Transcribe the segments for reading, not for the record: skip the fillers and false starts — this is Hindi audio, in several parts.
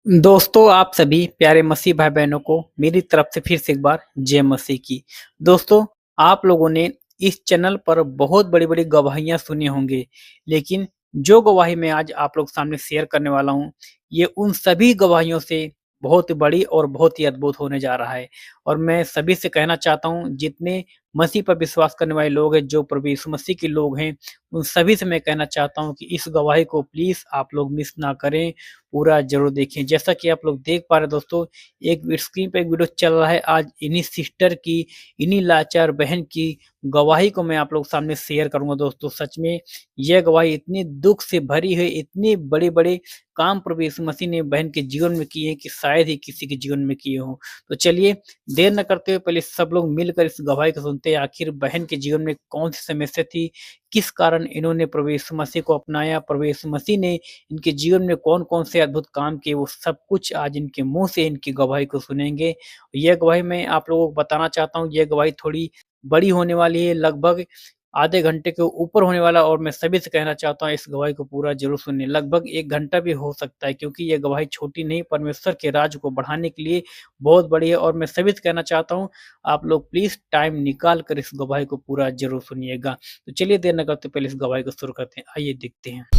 दोस्तों, आप सभी प्यारे मसीह भाई बहनों को मेरी तरफ से फिर से एक बार जय मसीह की। दोस्तों, आप लोगों ने इस चैनल पर बहुत बड़ी-बड़ी गवाहियाँ सुनी होंगी, लेकिन जो गवाही मैं आज आप लोग सामने शेयर करने वाला हूँ, ये उन सभी गवाहियों से बहुत ही बड़ी और बहुत ही अद्भुत होने जा रहा है। और मैं सभी से कहना चाहता हूँ, जितने मसीह पर विश्वास करने वाले लोग हैं, जो प्रभु यीशु मसीह के लोग हैं, उन सभी से मैं कहना चाहता हूँ कि इस गवाही को प्लीज़ आप लोग मिस ना करें, पूरा ज़रूर देखें। जैसा कि आप लोग देख पा रहे हैं दोस्तों, एक स्क्रीन पे एक वीडियो चल रहा है। आज इन्हीं सिस्टर की, इन्हीं लाचार बहन की गवाही को मैं आप लोग सामने शेयर करूँगा दोस्तों। सच में यह गवाही इतनी दुःख से भरी है, इतने बड़े-बड़े काम प्रभु यीशु मसीह ने बहन के जीवन में किए हैं कि शायद ही किसी के जीवन में किए हों। तो चलिए देर न करते हुए पहले सब लोग मिलकर इस गवाही को सुनते हैं। आखिर बहन के जीवन में कौन-सी समस्या थी? किस कारण इन्होंने प्रभु यीशु मसीह को अपनाया? प्रभु यीशु मसीह ने इनके जीवन में कौन-कौन से अद्भुत काम किए, वो सब कुछ आज इनके मुँह से इनकी गवाही को सुनेंगे। यह गवाही मैं आप लोगों को बताना चाहता हूँ, यह गवाही थोड़ी बड़ी होने वाली है, लगभग आधे घंटे के ऊपर होने वाला, और मैं सभी से कहना चाहता हूँ इस गवाही को पूरा ज़रूर सुनिए। लगभग 1 घंटा भी हो सकता है, क्योंकि यह गवाही छोटी नहीं, परमेश्वर के राज्य को बढ़ाने के लिए बहुत बड़ी है। और मैं सभी से कहना चाहता हूँ, आप लोग प्लीज़ टाइम निकाल कर इस गवाही को पूरा ज़रूर सुनिएगा। तो चलिए देर न करते पहले इस गवाही को शुरू करते हैं। आइए देखते हैं।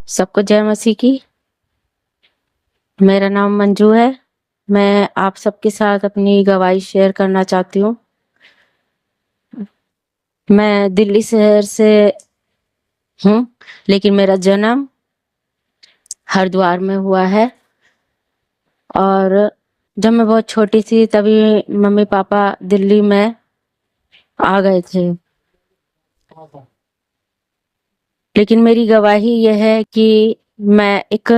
सबको जय मसीह की। मेरा नाम मंजू है। मैं आप सबके साथ अपनी गवाही शेयर करना चाहती हूँ। मैं दिल्ली शहर से हूँ, लेकिन मेरा जन्म हरिद्वार में हुआ है। और जब मैं बहुत छोटी थी तभी मम्मी पापा दिल्ली में आ गए थे। लेकिन मेरी गवाही यह है कि मैं एक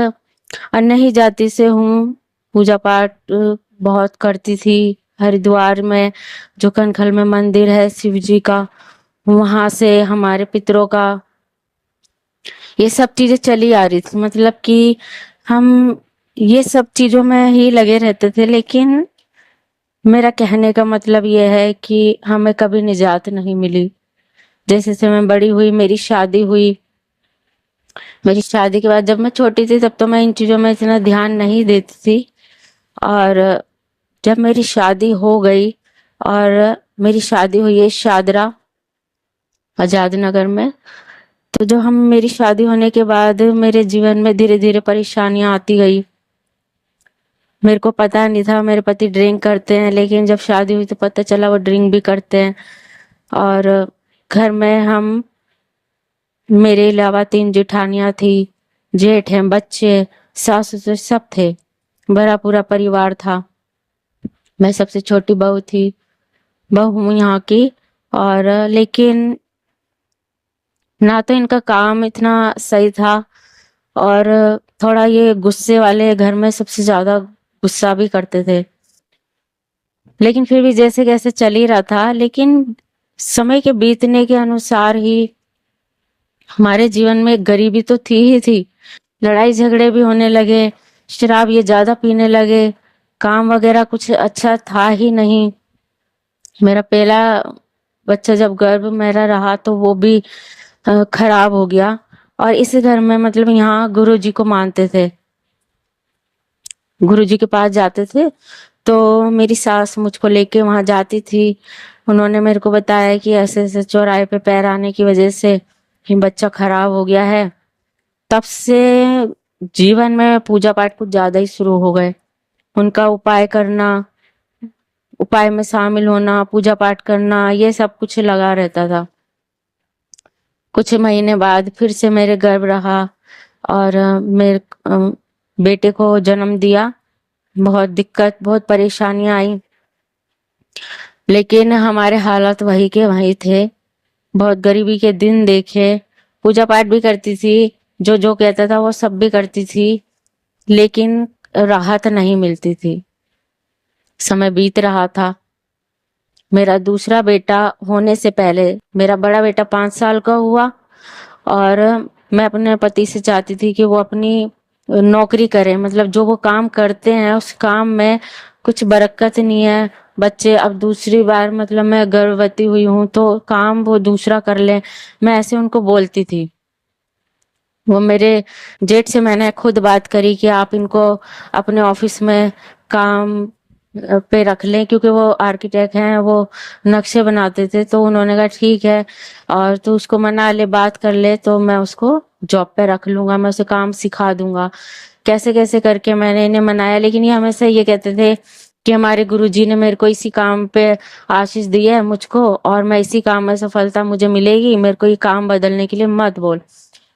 अन्य ही जाति से हूँ। पूजा पाठ बहुत करती थी। हरिद्वार में जो कनखल में मंदिर है शिव जी का, वहां से हमारे पितरों का ये सब चीजें चली आ रही थी। मतलब कि हम ये सब चीजों में ही लगे रहते थे। लेकिन मेरा कहने का मतलब ये है कि हमें कभी निजात नहीं मिली। जैसे जैसे मैं बड़ी हुई, मेरी शादी हुई। मेरी शादी के बाद जब मैं छोटी थी तब तो मैं इन चीजों में इतना ध्यान नहीं देती थी। और जब मेरी शादी हो गई, और मेरी शादी हुई है शादरा आजाद नगर में, तो जो हम मेरी शादी होने के बाद मेरे जीवन में धीरे धीरे परेशानियां आती गई। मेरे को पता नहीं था मेरे पति ड्रिंक करते हैं, लेकिन जब शादी हुई तो पता चला वो ड्रिंक भी करते हैं। और घर में हम, मेरे अलावा 3 जेठानियां थी, जेठ हैं, बच्चे, सास ससुर सब थे। बड़ा पूरा परिवार था। मैं सबसे छोटी बहू थी, बहू हूँ यहाँ की। और लेकिन ना तो इनका काम इतना सही था, और थोड़ा ये गुस्से वाले, घर में सबसे ज्यादा गुस्सा भी करते थे। लेकिन फिर भी जैसे कैसे चल ही रहा था। लेकिन समय के बीतने के अनुसार ही हमारे जीवन में गरीबी तो थी ही थी। लड़ाई झगड़े भी होने लगे, शराब ये ज्यादा पीने लगे, काम वगैरह कुछ अच्छा था ही नहीं। मेरा पहला बच्चा जब गर्भ मेरा रहा तो वो भी खराब हो गया। और इस घर में मतलब यहाँ गुरु जी को मानते थे, गुरु जी के पास जाते थे। तो मेरी सास मुझको लेके वहां जाती थी। उन्होंने मेरे को बताया कि ऐसे ऐसे चौराहे पे पैर आने की वजह से ही बच्चा खराब हो गया है। तब से जीवन में पूजा पाठ कुछ ज्यादा ही शुरू हो गए। उनका उपाय करना, उपाय में शामिल होना, पूजा पाठ करना, ये सब कुछ लगा रहता था। कुछ महीने बाद फिर से मेरे गर्भ रहा, और मेरे बेटे को जन्म दिया। बहुत दिक्कत, बहुत परेशानियां आई, लेकिन हमारे हालात वही के वही थे। बहुत गरीबी के दिन देखे। पूजा पाठ भी करती थी, जो जो कहता था वो सब भी करती थी, लेकिन राहत नहीं मिलती थी। समय बीत रहा था। मेरा दूसरा बेटा होने से पहले मेरा बड़ा बेटा 5 साल का हुआ, और मैं अपने पति से चाहती थी कि वो अपनी नौकरी करे। मतलब जो वो काम करते हैं उस काम में कुछ बरकत नहीं है, बच्चे, अब दूसरी बार मतलब मैं गर्भवती हुई हूँ तो काम वो दूसरा कर ले, मैं ऐसे उनको बोलती थी। वो मेरे जेठ से मैंने खुद बात करी कि आप इनको अपने ऑफिस में काम पे रख लें, क्योंकि वो आर्किटेक्ट हैं, वो नक्शे बनाते थे। तो उन्होंने कहा ठीक है, और तू उसको मना ले, बात कर ले, तो मैं उसको जॉब पे रख लूंगा, मैं उसे काम सिखा दूंगा। कैसे कैसे करके मैंने इन्हें मनाया, लेकिन ये हमेशा ये कहते थे कि हमारे गुरुजी ने मेरे को इसी काम पे आशीष दी है मुझको, और मैं इसी काम में सफलता मुझे मिलेगी, मेरे को ये काम बदलने के लिए मत बोल।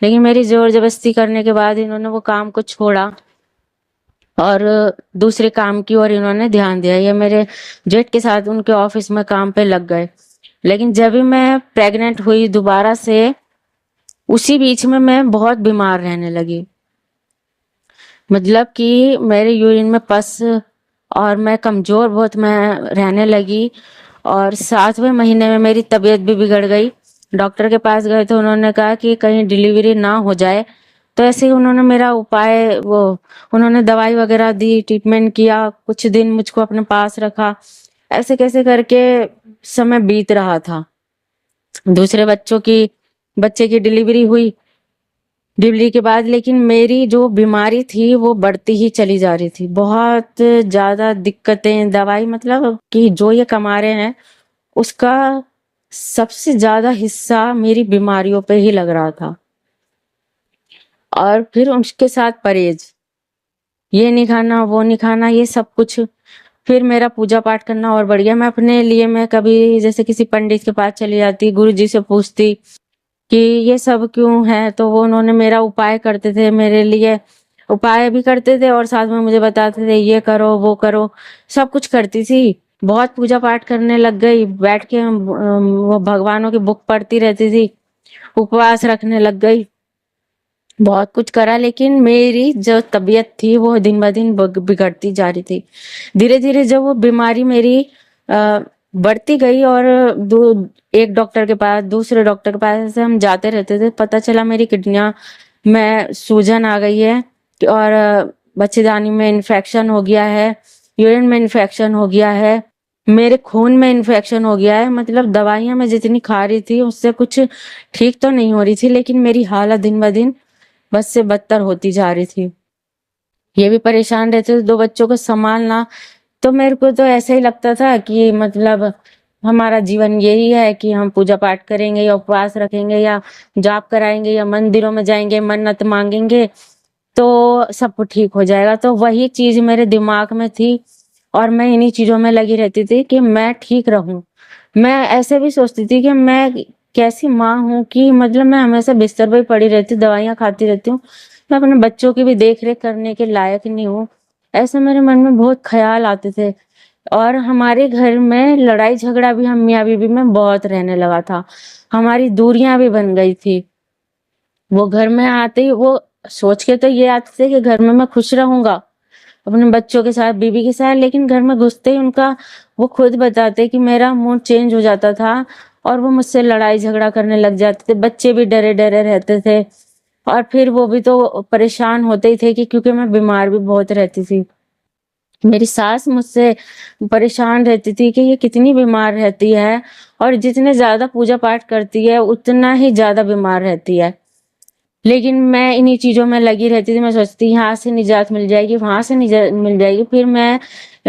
लेकिन मेरी जोर जबरदस्ती करने के बाद इन्होंने वो काम को छोड़ा और दूसरे काम की ओर इन्होंने ध्यान दिया। ये मेरे जेठ के साथ उनके ऑफिस में काम पे लग गए। लेकिन जब भी मैं प्रेग्नेंट हुई दोबारा से, उसी बीच में मैं बहुत बीमार रहने लगी। मतलब कि मेरे यूरिन में पस, और मैं कमजोर बहुत मैं रहने लगी। और 7वें महीने में मेरी तबीयत भी बिगड़ गई। डॉक्टर के पास गए तो उन्होंने कहा कि कहीं डिलीवरी ना हो जाए। तो ऐसे ही उन्होंने मेरा उपाय, वो उन्होंने दवाई वगैरह दी, ट्रीटमेंट किया, कुछ दिन मुझको अपने पास रखा। ऐसे कैसे करके समय बीत रहा था। दूसरे बच्चे की डिलीवरी हुई। डिलीवरी के बाद लेकिन मेरी जो बीमारी थी वो बढ़ती ही चली जा रही थी। बहुत ज्यादा दिक्कतें, दवाई, मतलब कि जो ये कमा रहे हैं उसका सबसे ज्यादा हिस्सा मेरी बीमारियों पे ही लग रहा था। और फिर उसके साथ परहेज, ये नहीं खाना, वो नहीं खाना, ये सब कुछ। फिर मेरा पूजा पाठ करना और बढ़ गया। मैं अपने लिए, मैं कभी जैसे किसी पंडित के पास चली जाती, गुरु जी से पूछती कि ये सब क्यों है, तो वो उन्होंने मेरा उपाय करते थे, मेरे लिए उपाय भी करते थे और साथ में मुझे बताते थे ये करो वो करो। सब कुछ करती थी। बहुत पूजा पाठ करने लग गई, बैठ के वो भगवानों की बुक पढ़ती रहती थी, उपवास रखने लग गई, बहुत कुछ करा। लेकिन मेरी जो तबीयत थी वो दिन ब दिन बिगड़ती जा रही थी। धीरे धीरे जब वो बीमारी मेरी बढ़ती गई, और एक डॉक्टर के पास, दूसरे डॉक्टर के पास, ऐसे हम जाते रहते थे, पता चला मेरी किडनियां में सूजन आ गई है, और बच्चेदानी में इन्फेक्शन हो गया है, यूरिन में इन्फेक्शन हो गया है, मेरे खून में इन्फेक्शन हो गया है। मतलब दवाइयां मैं जितनी खा रही थी उससे कुछ ठीक तो नहीं हो रही थी, लेकिन मेरी हालत दिन ब दिन बद से बदतर होती जा रही थी। ये भी परेशान रहते थे, 2 बच्चों को संभालना। तो मेरे को तो ऐसा ही लगता था कि मतलब हमारा जीवन यही है कि हम पूजा पाठ करेंगे या उपवास रखेंगे या जाप कराएंगे या मंदिरों में जाएंगे, मन्नत मांगेंगे तो सब कुछ ठीक हो जाएगा। तो वही चीज मेरे दिमाग में थी और मैं इन्हीं चीजों में लगी रहती थी कि मैं ठीक रहूं। मैं ऐसे भी सोचती थी कि मैं कैसी माँ हूँ कि मतलब मैं हमेशा बिस्तर पर ही पड़ी रहती हूँ, दवाइयाँ खाती रहती हूँ, मैं अपने बच्चों की भी देख रेख करने के लायक नहीं हूँ। ऐसे मेरे मन में बहुत ख्याल आते थे। और हमारे घर में लड़ाई झगड़ा भी हम मियाँ बीवी में बहुत रहने लगा था। हमारी दूरियां भी बन गई थी। वो घर में आते ही वो सोच के तो ये आते थे कि घर में मैं खुश रहूंगा अपने बच्चों के साथ, बीवी के साथ, लेकिन घर में घुसते ही उनका, वो खुद बताते कि मेरा मूड चेंज हो जाता था और वो मुझसे लड़ाई झगड़ा करने लग जाते थे। बच्चे भी डरे डरे रहते थे और फिर वो भी तो परेशान होते ही थे कि क्योंकि मैं बीमार भी बहुत रहती थी। मेरी सास मुझसे परेशान रहती थी कि ये कितनी बीमार रहती है और जितने ज्यादा पूजा पाठ करती है उतना ही ज्यादा बीमार रहती है। लेकिन मैं इन्हीं चीजों में लगी रहती थी। मैं सोचती यहाँ से निजात मिल जाएगी, वहां से निजात मिल जाएगी। फिर मैं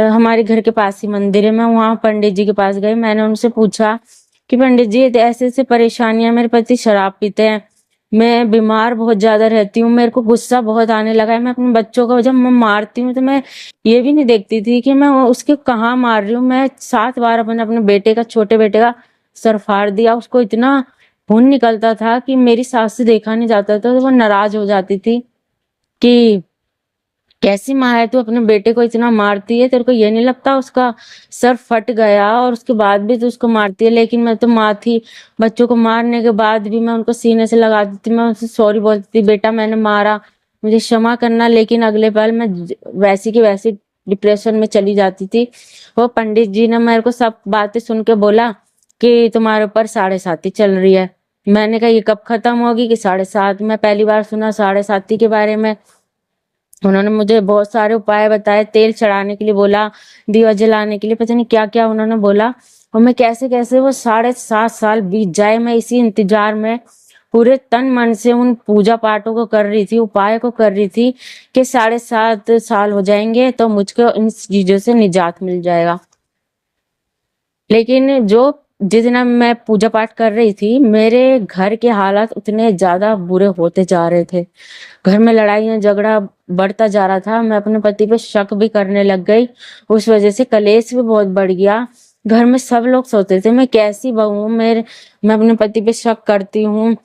हमारे घर के पास ही मंदिर है, मैं वहां पंडित जी के पास गई। मैंने उनसे पूछा कि पंडित जी ऐसे ऐसे परेशानियां, मेरे पति शराब पीते हैं, मैं बीमार बहुत ज्यादा रहती हूँ, मेरे को गुस्सा बहुत आने लगा है, मैं अपने बच्चों को जब मैं मारती हूँ तो मैं ये भी नहीं देखती थी कि मैं उसके कहाँ मार रही हूँ। मैं 7 बार अपने अपने बेटे का, छोटे बेटे का सर फाड़ दिया। उसको इतना खून निकलता था कि मेरी सास से देखा नहीं जाता था, तो वो नाराज हो जाती थी कि कैसी माँ है तू, अपने बेटे को इतना मारती है, तेरे को ये नहीं लगता उसका सर फट गया और उसके बाद भी तू उसको मारती है। लेकिन मैं तो माँ थी, बच्चों को मारने के बाद भी मैं उनको सीने से लगाती थी, मैं उनसे सॉरी बोलती थी, बेटा मैंने मारा, मुझे क्षमा करना। लेकिन अगले पल मैं वैसी की वैसी डिप्रेशन में चली जाती थी। वो पंडित जी ने मेरे को सब बातें सुन के बोला कि तुम्हारे ऊपर 7.5 चल रही है। मैंने कहा ये कब खत्म होगी कि 7.5? मैं पहली बार सुना 7.5 के बारे में। उन्होंने मुझे बहुत सारे उपाय बताए, तेल चढ़ाने के लिए बोला, दिया जलाने के लिए, पता नहीं क्या-क्या उन्होंने बोला। और मैं कैसे-कैसे वो 7.5 साल बीत जाए, मैं इसी इंतजार में पूरे तन मन से उन पूजा पाठों को कर रही थी, उपाय को कर रही थी कि 7.5 साल हो जाएँगे तो मुझको इन चीज़ों से निजात मिल जाएगा। लेकिन जिस दिन मैं पूजा पाठ कर रही थी, मेरे घर के हालात उतने ज़्यादा बुरे होते जा रहे थे। घर में लड़ाइयाँ झगड़ा बढ़ता जा रहा था। मैं अपने पति पे शक भी करने लग गई। उस वज़ह से कलेश भी बहुत बढ़ गया। घर में सब लोग सोचते थे मैं कैसी बहू हूँ, मैं अपने पति पे शक करती हूँ,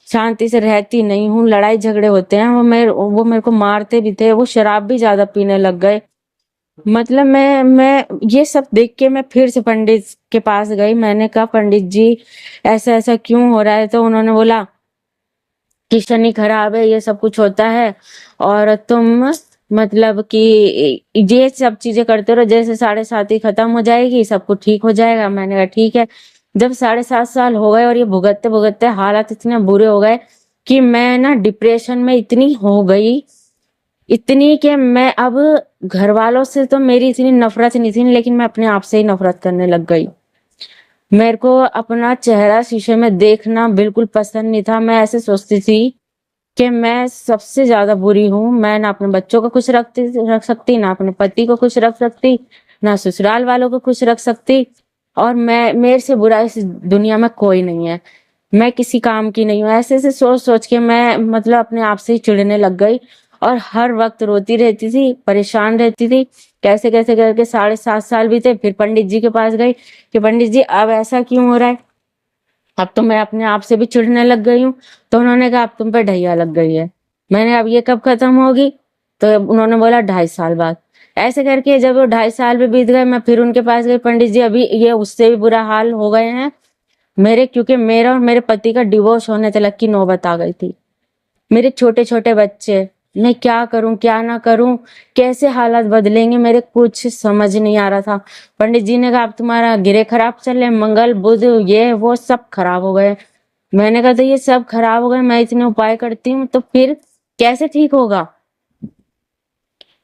शांति से रहती नहीं हूँ, लड़ाई झगड़े होते हैं। वो मेरे को मारते भी थे, वो शराब भी ज़्यादा पीने लग गए। मतलब मैं ये सब देख के मैं फिर से पंडित के पास गई। मैंने कहा पंडित जी ऐसा-ऐसा क्यों हो रहा है? तो उन्होंने बोला कि शनि खराब है, ये सब कुछ होता है और तुम मतलब कि ये सब चीजें करते रहो, जैसे 7.5 ही खत्म हो जाएगी, सब कुछ ठीक हो जाएगा। मैंने कहा ठीक है। जब 7.5 साल हो गए और ये भुगतते भुगतते हालात इतने बुरे हो गए कि मैं ना डिप्रेशन में इतनी हो गई, इतनी कि मैं अब घर वालों से तो मेरी इतनी नफरत नहीं थी, लेकिन मैं अपने आप से ही नफरत करने लग गई। मेरे को अपना चेहरा शीशे में देखना बिल्कुल पसंद नहीं था। मैं ऐसे सोचती थी कि मैं सबसे ज़्यादा बुरी हूँ। मैं ना अपने बच्चों को खुश रख सकती, ना अपने पति को खुश रख सकती, ना ससुराल वालों को खुश रख सकती और मैं मेरे से बुरा इस दुनिया में कोई नहीं है। मैं किसी काम की नहीं हूँ। ऐसे-ऐसे सोच-सोच के मैं मतलब अपने आप से ही चिढ़ने लग गई और हर वक़्त रोती रहती थी, परेशान रहती थी। कैसे-कैसे करके 7.5 साल बीते, फिर पंडित जी के पास गई कि पंडित जी अब ऐसा क्यों हो रहा है? अब तो मैं अपने आप से भी चिढ़ने लग गई हूँ। तो उन्होंने कहा अब तुम पे ढैया लग गई है। मैंने अब ये कब खत्म होगी? तो उन्होंने बोला 2.5 साल बाद। ऐसे करके जब वो 2.5 साल भी बीत गए, मैं फिर उनके पास गई, पंडित जी अभी ये उससे भी बुरा हाल हो गए हैं मेरे, क्योंकि मेरा और मेरे पति का डिवोर्स होने तलक की नौबत आ गई थी। मेरे छोटे-छोटे बच्चे, मैं क्या करूँ, क्या ना करूँ? कैसे हालात बदलेंगे मेरे कुछ समझ नहीं आ रहा था। पंडित जी ने कहा अब तुम्हारा गिरे खराब चल रहे, मंगल, बुध ये वो सब खराब हो गए। मैंने कहा तो ये सब खराब हो गए, मैं इतने उपाय करती हूँ तो फिर कैसे ठीक होगा?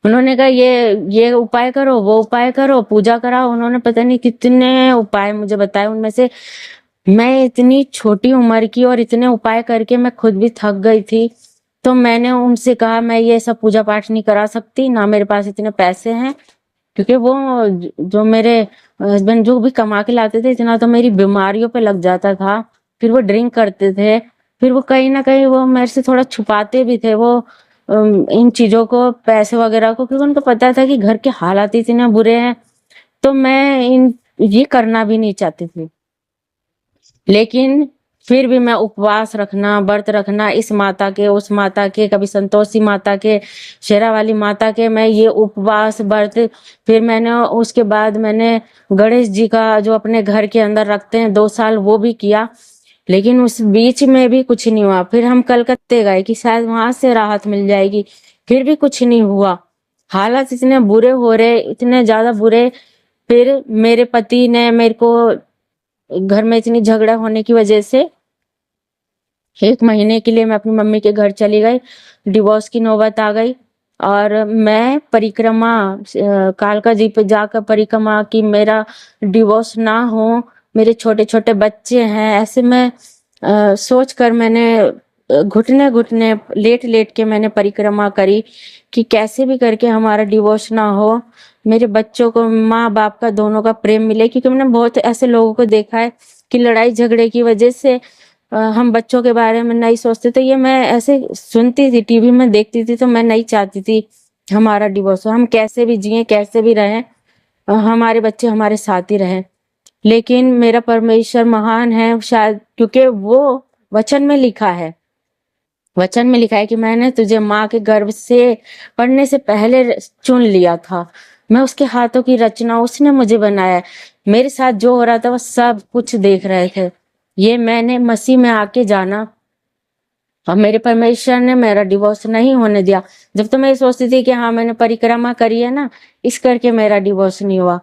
उन्होंने कहा ये उपाय करो, वो उपाय करो, पूजा कराओ। उन्होंने पता नहीं कितने उपाय मुझे बताए, उनमें से मैं इतनी छोटी उम्र की और इतने उपाय करके मैं खुद भी थक गई थी। तो मैंने उनसे कहा मैं ये सब पूजा पाठ नहीं करा सकती, ना मेरे पास इतने पैसे हैं, क्योंकि वो जो मेरे हस्बैंड जो भी कमा के लाते थे इतना तो मेरी बीमारियों पे लग जाता था। फिर वो ड्रिंक करते थे, फिर वो कहीं न कहीं वो मेरे से थोड़ा छुपाते भी थे वो इन चीज़ों को, पैसे वगैरह को, क्योंकि उनको पता था कि घर के हालात ही इतने बुरे हैं। तो मैं ये करना भी नहीं चाहती थी। लेकिन फिर भी मैं उपवास रखना, व्रत रखना, इस माता के, उस माता के, कभी संतोषी माता के, शेरावाली माता के, मैं ये उपवास व्रत, फिर मैंने उसके बाद मैंने गणेश जी का जो अपने घर के अंदर रखते हैं 2 साल वो भी किया। लेकिन उस बीच में भी कुछ नहीं हुआ। फिर हम कलकत्ते गए कि शायद वहां से राहत मिल जाएगी, फिर भी कुछ नहीं हुआ। हालात इतने बुरे हो रहे, इतने ज्यादा बुरे। फिर मेरे पति ने मेरे को, घर में इतनी झगड़ा होने की वजह से 1 महीने के लिए मैं अपनी मम्मी के घर चली गई। डिवोर्स की नौबत आ गई और मैं परिक्रमा कालका जी पे जाकर परिक्रमा की, मेरा डिवोर्स ना हो, मेरे छोटे-छोटे बच्चे हैं। ऐसे मैं सोच कर मैंने घुटने-घुटने, लेट-लेट के मैंने परिक्रमा करी कि कैसे भी करके हमारा डिवोर्स ना हो। मेरे बच्चों को माँ-बाप का दोनों का प्रेम मिले, क्योंकि मैंने बहुत ऐसे लोगों को देखा है कि लड़ाई झगड़े की वजह से हम बच्चों के बारे में नहीं सोचते। तो ये मैं ऐसे सुनती थी, टीवी में देखती थी, तो मैं नहीं चाहती थी हमारा डिवोर्स हो। हम कैसे भी जिएँ, कैसे भी रहें, हमारे बच्चे हमारे साथ ही रहें। लेकिन मेरा परमेश्वर महान है, शायद क्योंकि वो वचन में लिखा है, वचन में लिखा है कि मैंने तुझे माँ के गर्भ से पढ़ने से पहले चुन लिया था। मैं उसके हाथों की रचना, उसने मुझे बनाया है। मेरे साथ जो हो रहा था वो सब कुछ देख रहे थे। ये मैंने मसीह में आके जाना और मेरे परमेश्वर ने मेरा डिवोर्स नहीं होने दिया। जब तो मैं ये सोचती थी कि हाँ मैंने परिक्रमा करी है ना, इस करके मेरा डिवोर्स नहीं हुआ।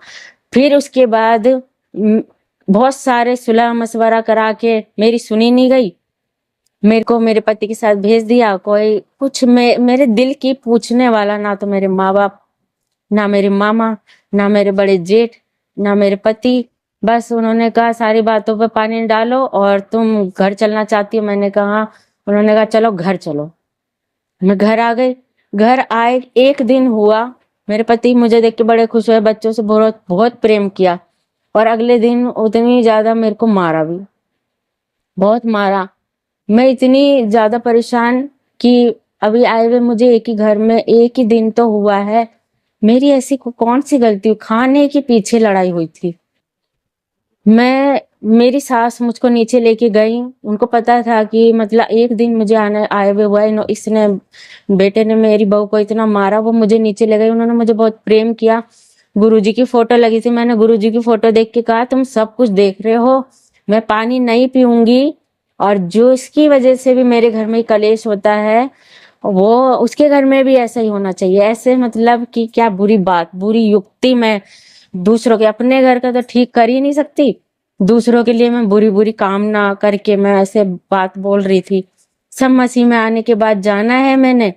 फिर उसके बाद बहुत सारे सुलह मशवरा करा के मेरी सुनी नहीं गई। मेरे को मेरे पति के साथ भेज दिया। कोई कुछ मेरे दिल की पूछने वाला, ना तो मेरे माँ बाप, ना मेरे मामा, ना मेरे बड़े जेठ, ना मेरे पति। बस उन्होंने कहा सारी बातों पे पानी डालो और तुम घर चलना चाहती हो। मैंने कहा हाँ। उन्होंने कहा चलो घर चलो। मैं घर आ गई। घर आए एक दिन हुआ, मेरे पति मुझे देख के बड़े खुश हुए, बच्चों से बहुत बहुत प्रेम किया, और अगले दिन उतनी ज्यादा मेरे को मारा भी, बहुत मारा। मैं इतनी ज्यादा परेशान कि अभी आए हुए मुझे एक ही घर में एक ही दिन तो हुआ है, मेरी ऐसी कौन सी गलती हुई, खाने के पीछे लड़ाई हुई थी। मैं मेरी सास मुझको नीचे लेके गई, उनको पता था कि मतलब एक दिन मुझे आने आए हुए हुआ है, इसने बेटे ने मेरी बहू को इतना मारा। वो मुझे नीचे ले गई, उन्होंने मुझे बहुत प्रेम किया। गुरुजी की फोटो लगी थी, मैंने गुरुजी की फोटो देख के कहा तुम सब कुछ देख रहे हो, मैं पानी नहीं पीऊंगी, और जो इसकी वजह से भी मेरे घर में कलेश होता है वो उसके घर में भी ऐसा ही होना चाहिए। ऐसे मतलब कि क्या बुरी बात, बुरी युक्ति मैं दूसरों के, अपने घर का तो ठीक कर ही नहीं सकती, दूसरों के लिए मैं बुरी बुरी कामना करके मैं ऐसे बात बोल रही थी। सब मसीह में आने के बाद जाना है मैंने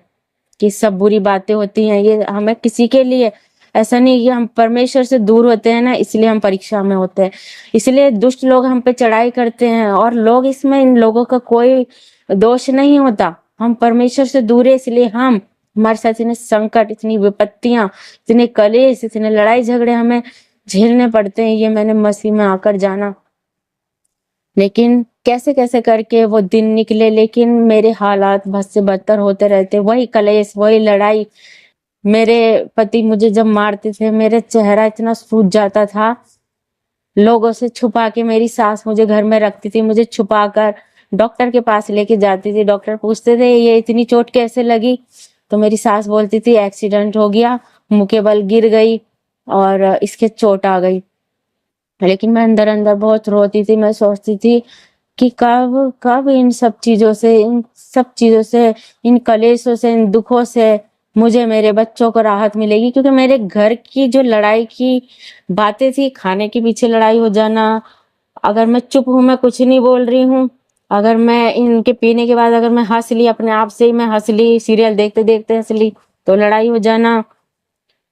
कि सब बुरी बातें होती हैं, ये हमें किसी के लिए ऐसा नहीं कि हम परमेश्वर से दूर होते हैं ना, इसलिए हम परीक्षा में होते हैं, इसलिए दुष्ट लोग हम पे चढ़ाई करते हैं, और लोग इसमें इन लोगों का कोई दोष नहीं होता। हम परमेश्वर से दूर है, इसलिए हम हमारे साथ इतने संकट, इतनी विपत्तियां, इतने कलेश, इतने लड़ाई झगड़े हमें झेलने पड़ते हैं। ये मैंने मसीह में आकर जाना। लेकिन कैसे कैसे करके वो दिन निकले, लेकिन मेरे हालात बद से बदतर होते रहते, वही कलेश, वही लड़ाई। मेरे पति मुझे जब मारते थे मेरे चेहरा इतना सूज जाता था, लोगों से छुपा के मेरी सास मुझे घर में रखती थी, मुझे छुपा कर डॉक्टर के पास लेके जाती थी। डॉक्टर पूछते थे ये इतनी चोट कैसे लगी, तो मेरी सास बोलती थी एक्सीडेंट हो गया, मुंह के बल गिर गई और इसके चोट आ गई। लेकिन मैं अंदर अंदर बहुत रोती थी, मैं सोचती थी कि कब कब इन सब चीजों से, इन कलेशों से, इन दुखों से मुझे मेरे बच्चों को राहत मिलेगी। क्योंकि मेरे घर की जो लड़ाई की बातें थी, खाने के पीछे लड़ाई हो जाना, अगर मैं चुप हूं, मैं कुछ नहीं बोल रही हूँ, अगर मैं इनके पीने के बाद अगर मैं हंस ली, अपने आप से ही मैं हंस ली, सीरियल देखते देखते हंस ली, तो लड़ाई हो जाना।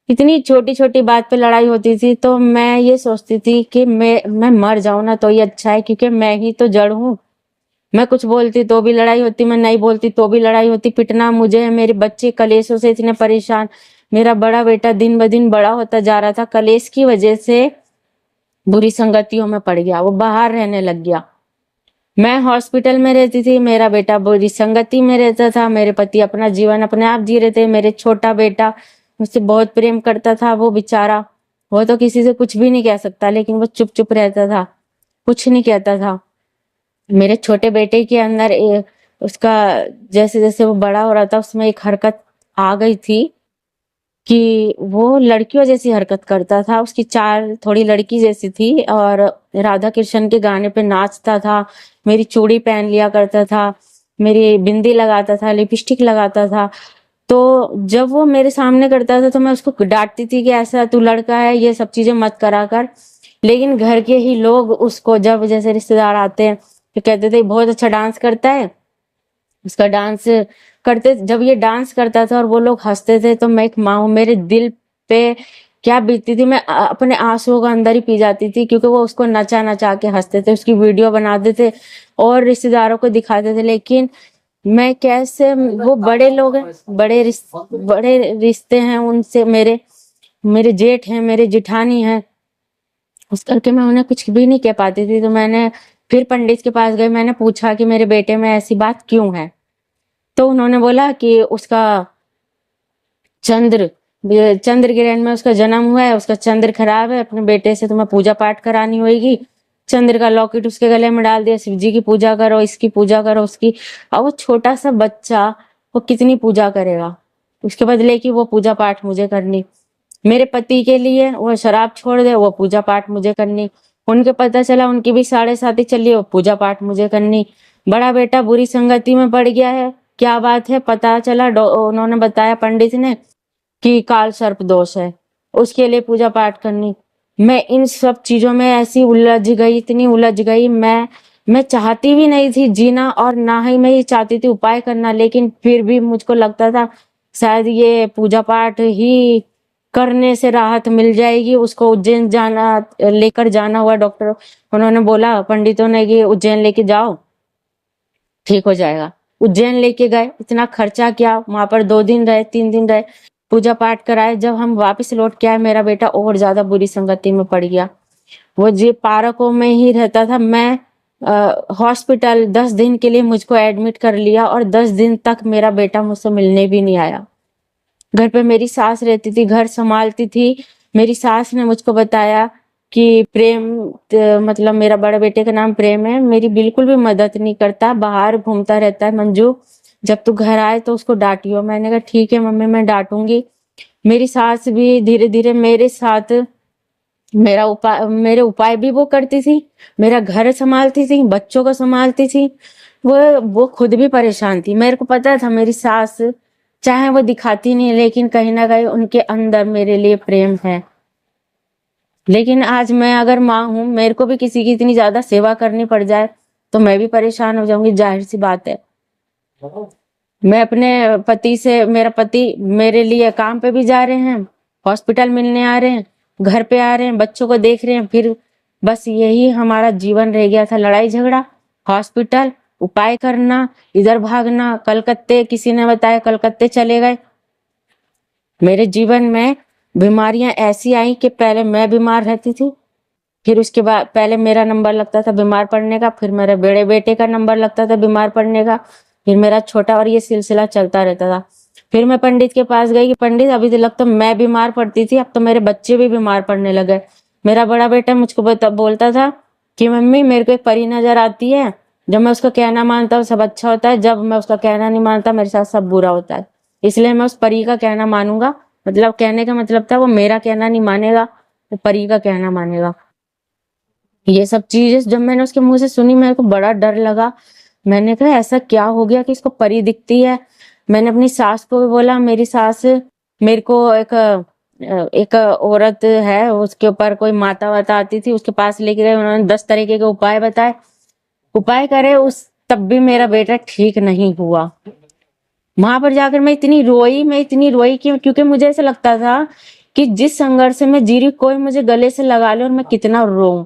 इतनी छोटी छोटी बात पे लड़ाई होती थी, तो मैं ये सोचती थी कि मैं मर जाऊं ना तो ये अच्छा है, क्योंकि मैं ही तो जड़ हूँ। मैं कुछ बोलती तो भी लड़ाई होती, मैं नहीं बोलती तो भी लड़ाई होती, पिटना मुझे है। मेरे बच्चे कलेशों से इतने परेशान, मेरा बड़ा बेटा दिन ब दिन बड़ा होता जा रहा था, कलेश की वजह से बुरी संगतियों में पड़ गया, वो बाहर रहने लग गया। मैं हॉस्पिटल में रहती थी, मेरा बेटा बुरी संगति में रहता था, मेरे पति अपना जीवन अपने आप जी रहे थे। मेरे छोटा बेटा मुझसे बहुत प्रेम करता था, वो बेचारा, वो तो किसी से कुछ भी नहीं कह सकता, लेकिन वो चुप चुप रहता था, कुछ नहीं कहता था। मेरे छोटे बेटे के अंदर उसका जैसे जैसे वो बड़ा हो रहा था, उसमें एक हरकत आ गई थी कि वो लड़कियों जैसी हरकत करता था। उसकी चाल थोड़ी लड़की जैसी थी, और राधा कृष्ण के गाने पे नाचता था, मेरी चूड़ी पहन लिया करता था, मेरी बिंदी लगाता था, लिपस्टिक लगाता था। तो जब वो मेरे सामने करता था तो मैं उसको डांटती थी कि ऐसा तू लड़का है, ये सब चीजें मत करा कर। लेकिन घर के ही लोग उसको, जब जैसे रिश्तेदार आते हैं तो कहते थे बहुत अच्छा डांस करता है, उसका डांस करते, जब ये डांस करता था और वो लोग हंसते थे, तो मैं एक माँ हूँ, मेरे दिल पे क्या बीतती थी, मैं अपने आंसुओं का अंदर ही पी जाती थी। क्योंकि वो उसको नचा नचा के हंसते थे, उसकी वीडियो बनाते थे और रिश्तेदारों को दिखाते थे। लेकिन मैं कैसे, वो बड़े लोग हैं, बड़े रिश्ते हैं उनसे, मेरे मेरे जेठ हैं, मेरे जिठानी हैं, उस करके मैं उन्हें कुछ भी नहीं कह पाती थी। तो मैंने फिर पंडित के पास गई, मैंने पूछा कि मेरे बेटे में ऐसी बात क्यों है। तो उन्होंने बोला कि उसका चंद्र चंद्र ग्रहण में उसका जन्म हुआ है, उसका चंद्र खराब है, अपने बेटे से तुम्हें पूजा पाठ करानी होगी। चंद्र का लॉकेट उसके गले में डाल दिया, शिव जी की पूजा करो, इसकी पूजा करो, उसकी। और वो छोटा सा बच्चा, वो कितनी पूजा करेगा, उसके बदले की वो पूजा पाठ मुझे करनी। मेरे पति के लिए वो शराब छोड़ दे, वो पूजा पाठ मुझे करनी। उनके पता चला उनकी भी 7.5 चली, वो पूजा पाठ मुझे करनी। बड़ा बेटा बुरी संगति में पड़ गया है, क्या बात है, पता चला उन्होंने बताया पंडित ने कि काल सर्प दोष है, उसके लिए पूजा पाठ करनी। मैं इन सब चीजों में ऐसी उलझ गई, इतनी उलझ गई, मैं मैं चाहती भी नहीं थी जीना और ना ही मैं ये चाहती थी उपाय करना, लेकिन फिर भी मुझको लगता था शायद ये पूजा पाठ ही करने से राहत मिल जाएगी। उसको उज्जैन जाना, लेकर जाना हुआ डॉक्टर, उन्होंने बोला पंडितों ने कि उज्जैन लेके जाओ ठीक हो जाएगा। उज्जैन लेके गए, इतना खर्चा किया, वहां पर 2 दिन रहे, 3 दिन रहे, पूजा पाठ कराए। जब हम वापस लौट के आए, मेरा बेटा और ज्यादा बुरी संगति में पड़ गया। वो जी पार्कों में ही रहता था। मैं हॉस्पिटल 10 दिन के लिए मुझको एडमिट कर लिया और 10 दिन तक मेरा बेटा मुझसे मिलने भी नहीं आया। घर पे मेरी सास रहती थी, घर संभालती थी। मेरी सास ने मुझको बताया कि प्रेम, मतलब मेरा बड़े बेटे का नाम प्रेम है, मेरी बिल्कुल भी मदद नहीं करता, बाहर घूमता रहता है। मंजू जब तू घर आए तो उसको डांटियो। मैंने कहा ठीक है मम्मी, मैं डांटूंगी। मेरी सास भी धीरे धीरे मेरे साथ मेरे उपाय भी वो करती थी, मेरा घर संभालती थी, बच्चों को संभालती थी। वो खुद भी परेशान थी। मेरे को पता था मेरी सास चाहे वो दिखाती नहीं, लेकिन कहीं ना कहीं उनके अंदर मेरे लिए प्रेम है। लेकिन आज मैं अगर माँ हूं, मेरे को भी किसी की इतनी ज्यादा सेवा करनी पड़ जाए तो मैं भी परेशान हो जाऊंगी, जाहिर सी बात है। मैं अपने पति से, मेरा पति मेरे लिए काम पे भी जा रहे हैं, हॉस्पिटल मिलने आ रहे हैं, घर पे आ रहे हैं, बच्चों को देख रहे हैं, फिर बस यही हमारा जीवन रह गया था। लड़ाई झगड़ा, हॉस्पिटल, उपाय करना, इधर भागना, कलकत्ते, किसी ने बताया कलकत्ते चले गए। मेरे जीवन में बीमारियां ऐसी आई कि पहले मैं बीमार रहती थी, फिर उसके बाद पहले मेरा नंबर लगता था बीमार पड़ने का, फिर मेरे बड़े बेटे का नंबर लगता था बीमार पड़ने का, फिर मेरा छोटा, और ये सिलसिला चलता रहता था। फिर मैं पंडित के पास गई कि पंडित अभी तक तो मैं बीमार पड़ती थी, अब तो मेरे बच्चे भी बीमार पड़ने लगे। मेरा बड़ा बेटा मुझको बोलता था कि मम्मी मेरे को एक परी नजर आती है, जब मैं उसका कहना मानता हूँ सब अच्छा होता है, जब मैं उसका कहना नहीं मानता मेरे साथ सब बुरा होता है। इसलिए मैं उस परी का कहना मानूंगा। मतलब कहने का मतलब था वो मेरा कहना नहीं मानेगा, वो परी का कहना मानेगा। ये सब चीजें जब मैंने उसके मुंह से सुनी, मेरे को बड़ा डर लगा। मैंने कहा ऐसा क्या हो गया कि इसको परी दिखती है। मैंने अपनी सास को भी बोला। मेरी सास मेरे को एक औरत है, उसके ऊपर कोई माता वाता आती थी, उसके पास लेके गए, उन्होंने 10 तरीके के उपाय बताए, उपाय करे, उस तब भी मेरा बेटा ठीक नहीं हुआ। वहां पर जाकर मैं इतनी रोई क्योंकि मुझे ऐसा लगता था कि जिस संघर्ष में जी रही, कोई मुझे गले से लगा ले और मैं कितना रोऊं।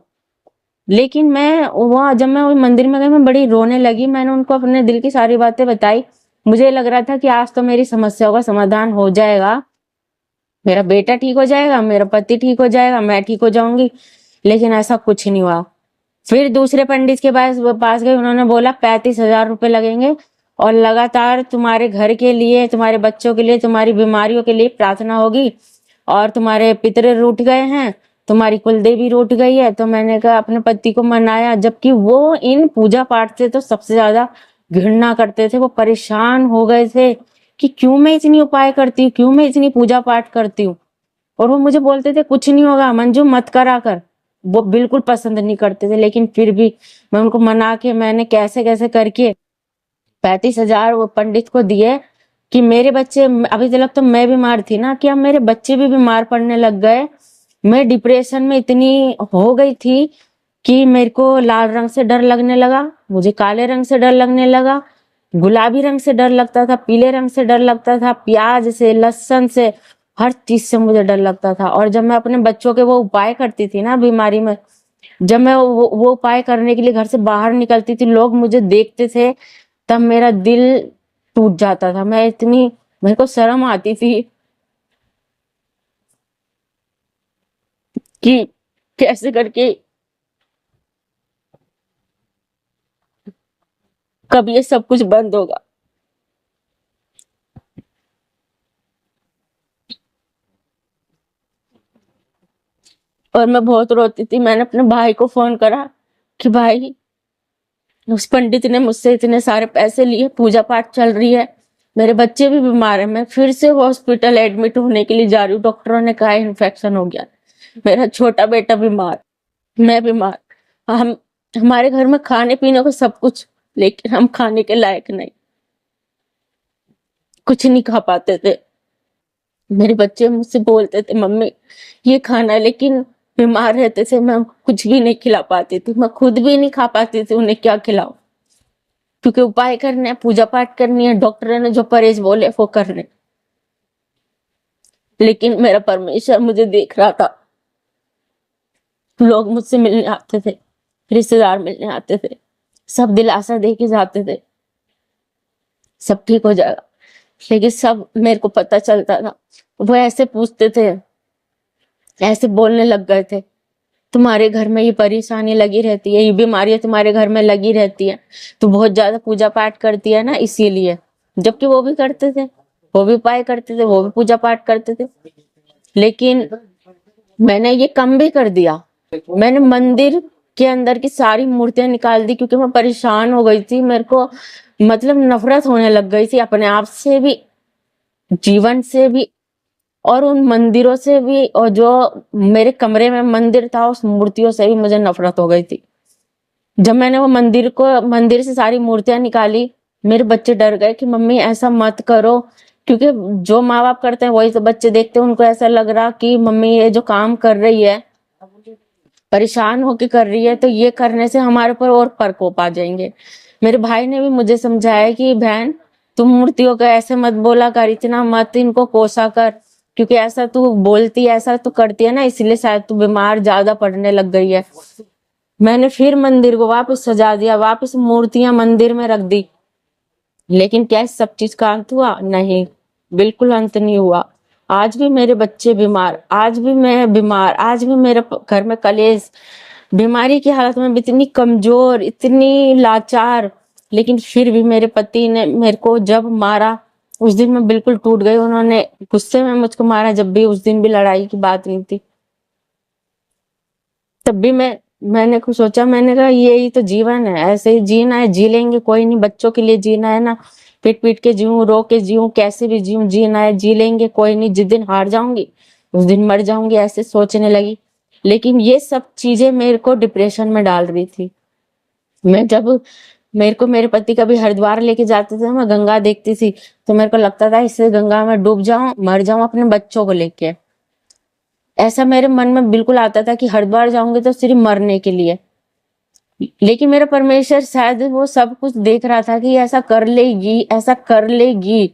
लेकिन मैं वहां जब मैं मंदिर में गई, मैं बड़ी रोने लगी। मैंने उनको अपने दिल की सारी बातें बताई। मुझे लग रहा था कि आज तो मेरी समस्याओं का समाधान हो जाएगा, मेरा बेटा ठीक हो जाएगा, मेरा पति ठीक हो जाएगा, मैं ठीक हो जाऊंगी। लेकिन ऐसा कुछ नहीं हुआ। फिर दूसरे पंडित के पास गए, उन्होंने बोला 35,000 रुपए लगेंगे और लगातार तुम्हारे घर के लिए, तुम्हारे बच्चों के लिए, तुम्हारी बीमारियों के लिए प्रार्थना होगी, और तुम्हारे पितृ रूठ गए हैं, तुम्हारी कुलदेवी रूठ गई है। तो मैंने कहा, अपने पति को मनाया, जबकि वो इन पूजा पाठ से तो सबसे ज्यादा घृणा करते थे। वो परेशान हो गए थे कि क्यों मैं इतनी उपाय करती हूँ, क्यों मैं इतनी पूजा पाठ करती हूँ। और वो मुझे बोलते थे कुछ नहीं होगा मंजू, मत करा कर। वो बिल्कुल पसंद नहीं करते थे, लेकिन फिर भी मैं उनको मना के, मैंने कैसे कैसे करके 35,000 वो पंडित को दिए कि मेरे बच्चे, अभी तक तो मैं बीमार थी ना, कि अब मेरे बच्चे भी बीमार पड़ने लग गए। मैं डिप्रेशन में इतनी हो गई थी कि मेरे को लाल रंग से डर लगने लगा, मुझे काले रंग से डर लगने लगा, गुलाबी रंग से डर लगता था, पीले रंग से डर लगता था, प्याज से, लहसुन से, हर चीज से मुझे डर लगता था। और जब मैं अपने बच्चों के वो उपाय करती थी ना बीमारी में, जब मैं वो उपाय करने के लिए घर से बाहर निकलती थी, लोग मुझे देखते थे, तब मेरा दिल टूट जाता था। मेरे को शर्म आती थी कि कैसे करके कब ये सब कुछ बंद होगा। और मैं बहुत रोती थी। मैंने अपने भाई को फोन करा कि भाई, उस पंडित ने मुझसे इतने सारे पैसे लिए, पूजा पाठ चल रही है, मेरे बच्चे भी बीमार है, मैं फिर से हॉस्पिटल एडमिट होने के लिए जा रही हूँ, डॉक्टरों ने कहा इन्फेक्शन हो गया, मेरा छोटा बेटा बीमार, मैं बीमार। हम हमारे घर में खाने पीने को सब कुछ, लेकिन हम खाने के लायक नहीं, कुछ नहीं खा पाते थे। मेरे बच्चे मुझसे बोलते थे मम्मी ये खाना है, लेकिन बीमार रहते थे, मैं कुछ भी नहीं खिला पाती थी, मैं खुद भी नहीं खा पाती थी, उन्हें क्या खिलाऊं, क्योंकि उपाय करने हैं, पूजा पाठ करनी है, डॉक्टर ने जो परहेज बोले वो करने। लेकिन मेरा परमेश्वर मुझे देख रहा था। लोग मुझसे मिलने आते थे, रिश्तेदार मिलने आते थे, सब दिलासा दे के जाते थे, सब ठीक हो जाएगा। लेकिन सब मेरे को पता चलता था, वो ऐसे पूछते थे, ऐसे बोलने लग गए थे, तुम्हारे घर में ये परेशानी लगी रहती है, ये बीमारियां तुम्हारे घर में लगी रहती है, तो बहुत ज्यादा पूजा पाठ करती है ना, इसीलिए। जबकि वो भी करते थे, वो भी उपाय करते थे, वो भी पूजा पाठ करते थे। लेकिन मैंने ये कम भी कर दिया, मैंने मंदिर के अंदर की सारी मूर्तियां निकाल दी, क्योंकि मैं परेशान हो गई थी। मेरे को मतलब नफरत होने लग गई थी अपने आप से भी, जीवन से भी, और उन मंदिरों से भी। और जो मेरे कमरे में मंदिर था, उस मूर्तियों से भी मुझे नफरत हो गई थी। जब मैंने वो मंदिर से सारी मूर्तियां निकाली, मेरे बच्चे डर गए कि मम्मी ऐसा मत करो, क्योंकि जो माँ बाप करते हैं वही तो बच्चे देखते हैं। उनको ऐसा लग रहा कि मम्मी ये जो काम कर रही है, परेशान होके कर रही है, तो ये करने से हमारे ऊपर और प्रकोप आ जाएंगे। मेरे भाई ने भी मुझे समझाया कि बहन, तुम मूर्तियों का ऐसे मत बोला कर, इतना मत इनको कोसा कर, क्योंकि ऐसा तू बोलती है, ऐसा तू करती है ना, इसलिए शायद तू बीमार ज्यादा पड़ने लग गई है। मैंने फिर मंदिर को वापस सजा दिया, वापस मूर्तियां मंदिर में रख दी। लेकिन क्या इस सब चीज का अंत हुआ? नहीं, बिल्कुल अंत नहीं हुआ। आज भी मेरे बच्चे बीमार, आज भी मैं बीमार, आज भी मेरे घर में कलेश, बीमारी की हालत में भी, इतनी कमजोर, इतनी लाचार। लेकिन फिर भी मेरे पति ने मेरे को जब मारा, उस दिन मैं बिल्कुल टूट गई। उन्होंने गुस्से में मुझको मारा, जब भी, उस दिन भी लड़ाई की बात नहीं थी। तब भी मैंने कुछ सोचा, मैंने कहा यही तो जीवन है, ऐसे ही जीना है, जी लेंगे, कोई नहीं, बच्चों के लिए जीना है ना, पीट पीट के जीऊं, रो के जीऊं, कैसे भी जीऊं, जीना है, जी लेंगे, कोई नहीं, जिस दिन हार जाऊंगी उस दिन मर जाऊंगी, ऐसे सोचने लगी। लेकिन ये सब चीजें मेरे को डिप्रेशन में डाल रही थी। मैं जब मेरे को मेरे पति कभी हरिद्वार लेके जाते थे, मैं गंगा देखती थी, तो मेरे को लगता था इससे गंगा में डूब जाऊं, मर जाऊं अपने बच्चों को लेके। ऐसा मेरे मन में बिल्कुल आता था कि हरिद्वार जाऊंगी तो सिर्फ मरने के लिए। लेकिन मेरा परमेश्वर शायद वो सब कुछ देख रहा था कि ऐसा कर लेगी, ऐसा कर लेगी,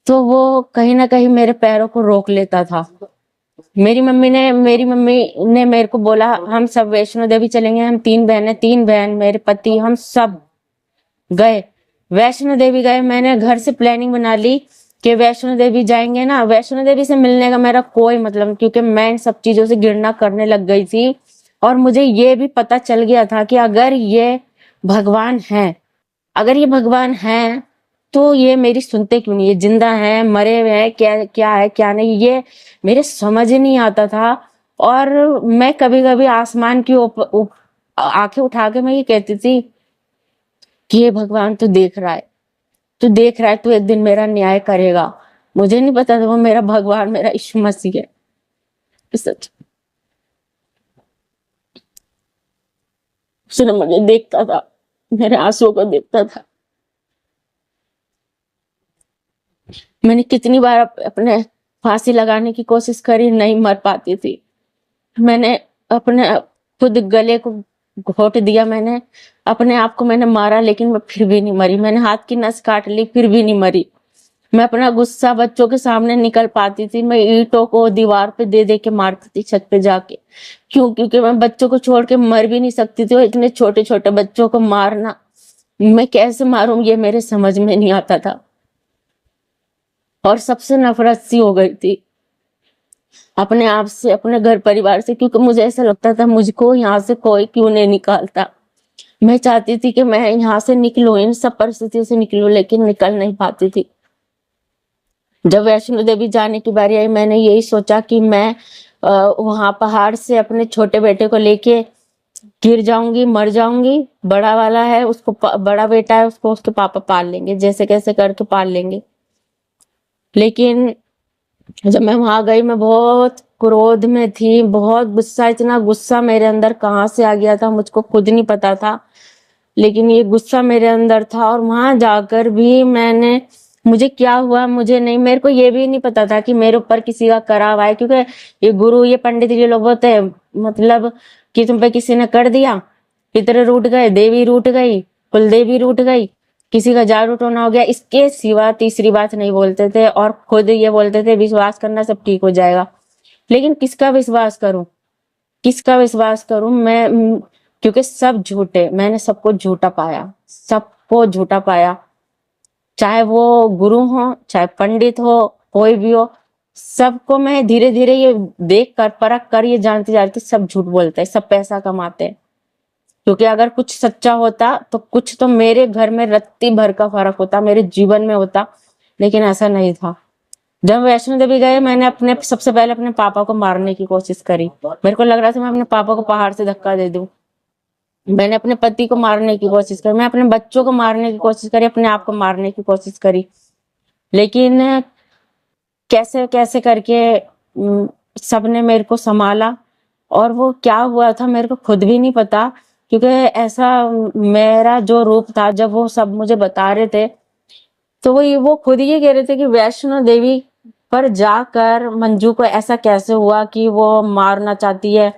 तो वो कहीं ना कहीं मेरे पैरों को रोक लेता था। मेरी मम्मी ने मेरे को बोला, हम सब वैष्णो देवी चलेंगे, हम 3 बहन, मेरे पति, हम सब गए, वैष्णो देवी गए। मैंने घर से प्लानिंग बना ली कि वैष्णो देवी जाएंगे ना। वैष्णो देवी से मिलने का मेरा कोई मतलब नहीं, क्योंकि मैं इन सब चीजों से घृणा करने लग गई थी। और मुझे ये भी पता चल गया था कि अगर ये भगवान है, अगर ये भगवान है, तो ये मेरी सुनते क्यों नहीं? ये जिंदा है, मरे हुए हैं, क्या क्या है क्या नहीं, ये मेरे समझ नहीं आता था। और मैं कभी कभी आसमान की आंखें उठा के मैं ये कहती थी कि ये भगवान तो देख रहा है, तू देख रहा है, तू एक दिन मेरा न्याय करेगा। मुझे नहीं पता था वो मेरा भगवान मेरा यीशु मसीह है। सच, उसने मुझे देखता था, मेरे आंसुओं को देखता था। मैंने कितनी बार अपने फांसी लगाने की कोशिश करी, नहीं मर पाती थी। मैंने अपने खुद गले को घोट दिया, मैंने अपने आप को मैंने मारा, लेकिन मैं फिर भी नहीं मरी। मैंने हाथ की नस काट ली, फिर भी नहीं मरी। मैं अपना गुस्सा बच्चों के सामने निकल पाती थी, मैं ईंटों को दीवार पे दे दे के मारती थी, छत पे जाके। क्यों? क्योंकि मैं बच्चों को छोड़ के मर भी नहीं सकती थी, और इतने छोटे छोटे बच्चों को मारना, मैं कैसे मारूं ये मेरे समझ में नहीं आता था। और सबसे नफरत सी हो गई थी अपने आप से, अपने घर परिवार से, क्योंकि मुझे ऐसा लगता था मुझको यहाँ से कोई क्यों नहीं निकालता। मैं चाहती थी कि मैं यहाँ से निकलूं, इन सब परिस्थितियों से निकलूं, लेकिन निकल नहीं पाती थी। जब वैष्णो देवी जाने की बारी आई, मैंने यही सोचा कि मैं वहां पहाड़ से अपने छोटे बेटे को लेके गिर जाऊंगी, मर जाऊंगी। बड़ा वाला है, उसको बड़ा बेटा है, उसको उसके पापा पाल लेंगे, जैसे कैसे करके पाल लेंगे। लेकिन जब मैं वहां गई, मैं बहुत क्रोध में थी, बहुत गुस्सा, इतना गुस्सा मेरे अंदर कहाँ से आ गया था मुझको खुद नहीं पता था। लेकिन ये गुस्सा मेरे अंदर था, और वहां जाकर भी मैंने मुझे क्या हुआ मुझे नहीं, मेरे को ये भी नहीं पता था कि मेरे ऊपर किसी का कराव है, क्योंकि ये गुरु ये पंडित ये लोग होते हैं मतलब कि तुम पे किसी ने कर दिया, पितर रूठ गए, देवी रूठ गई, कुल देवी रूठ गई, किसी का जादू टोना हो गया, इसके सिवा तीसरी बात नहीं बोलते थे। और खुद ये बोलते थे विश्वास करना सब ठीक हो जाएगा। लेकिन किसका विश्वास करूं, किसका विश्वास करूं मैं? क्योंकि सब झूठे, मैंने सबको झूठा पाया, सबको झूठा पाया, चाहे वो गुरु हो चाहे पंडित हो, कोई भी हो, सबको मैं धीरे धीरे ये देख कर परख कर ये जानती जा रही थी सब झूठ बोलते हैं, सब पैसा कमाते हैं। क्योंकि अगर कुछ सच्चा होता तो कुछ तो मेरे घर में रत्ती भर का फर्क होता, मेरे जीवन में होता, लेकिन ऐसा नहीं था। जब वैष्णो देवी गए मैंने अपने सबसे पहले अपने पापा को मारने की कोशिश करी। मेरे को लग रहा था मैं अपने पापा को पहाड़ से धक्का दे दूं। मैंने अपने पति को मारने की कोशिश करी, मैं अपने बच्चों को मारने की कोशिश करी, अपने आप को मारने की कोशिश करी। लेकिन कैसे कैसे करके सबने मेरे को संभाला। और वो क्या हुआ था मेरे को खुद भी नहीं पता, क्योंकि ऐसा मेरा जो रूप था जब वो सब मुझे बता रहे थे तो वो खुद ही कह रहे थे कि वैष्णो देवी पर जाकर मंजू को ऐसा कैसे हुआ कि वो मारना चाहती है।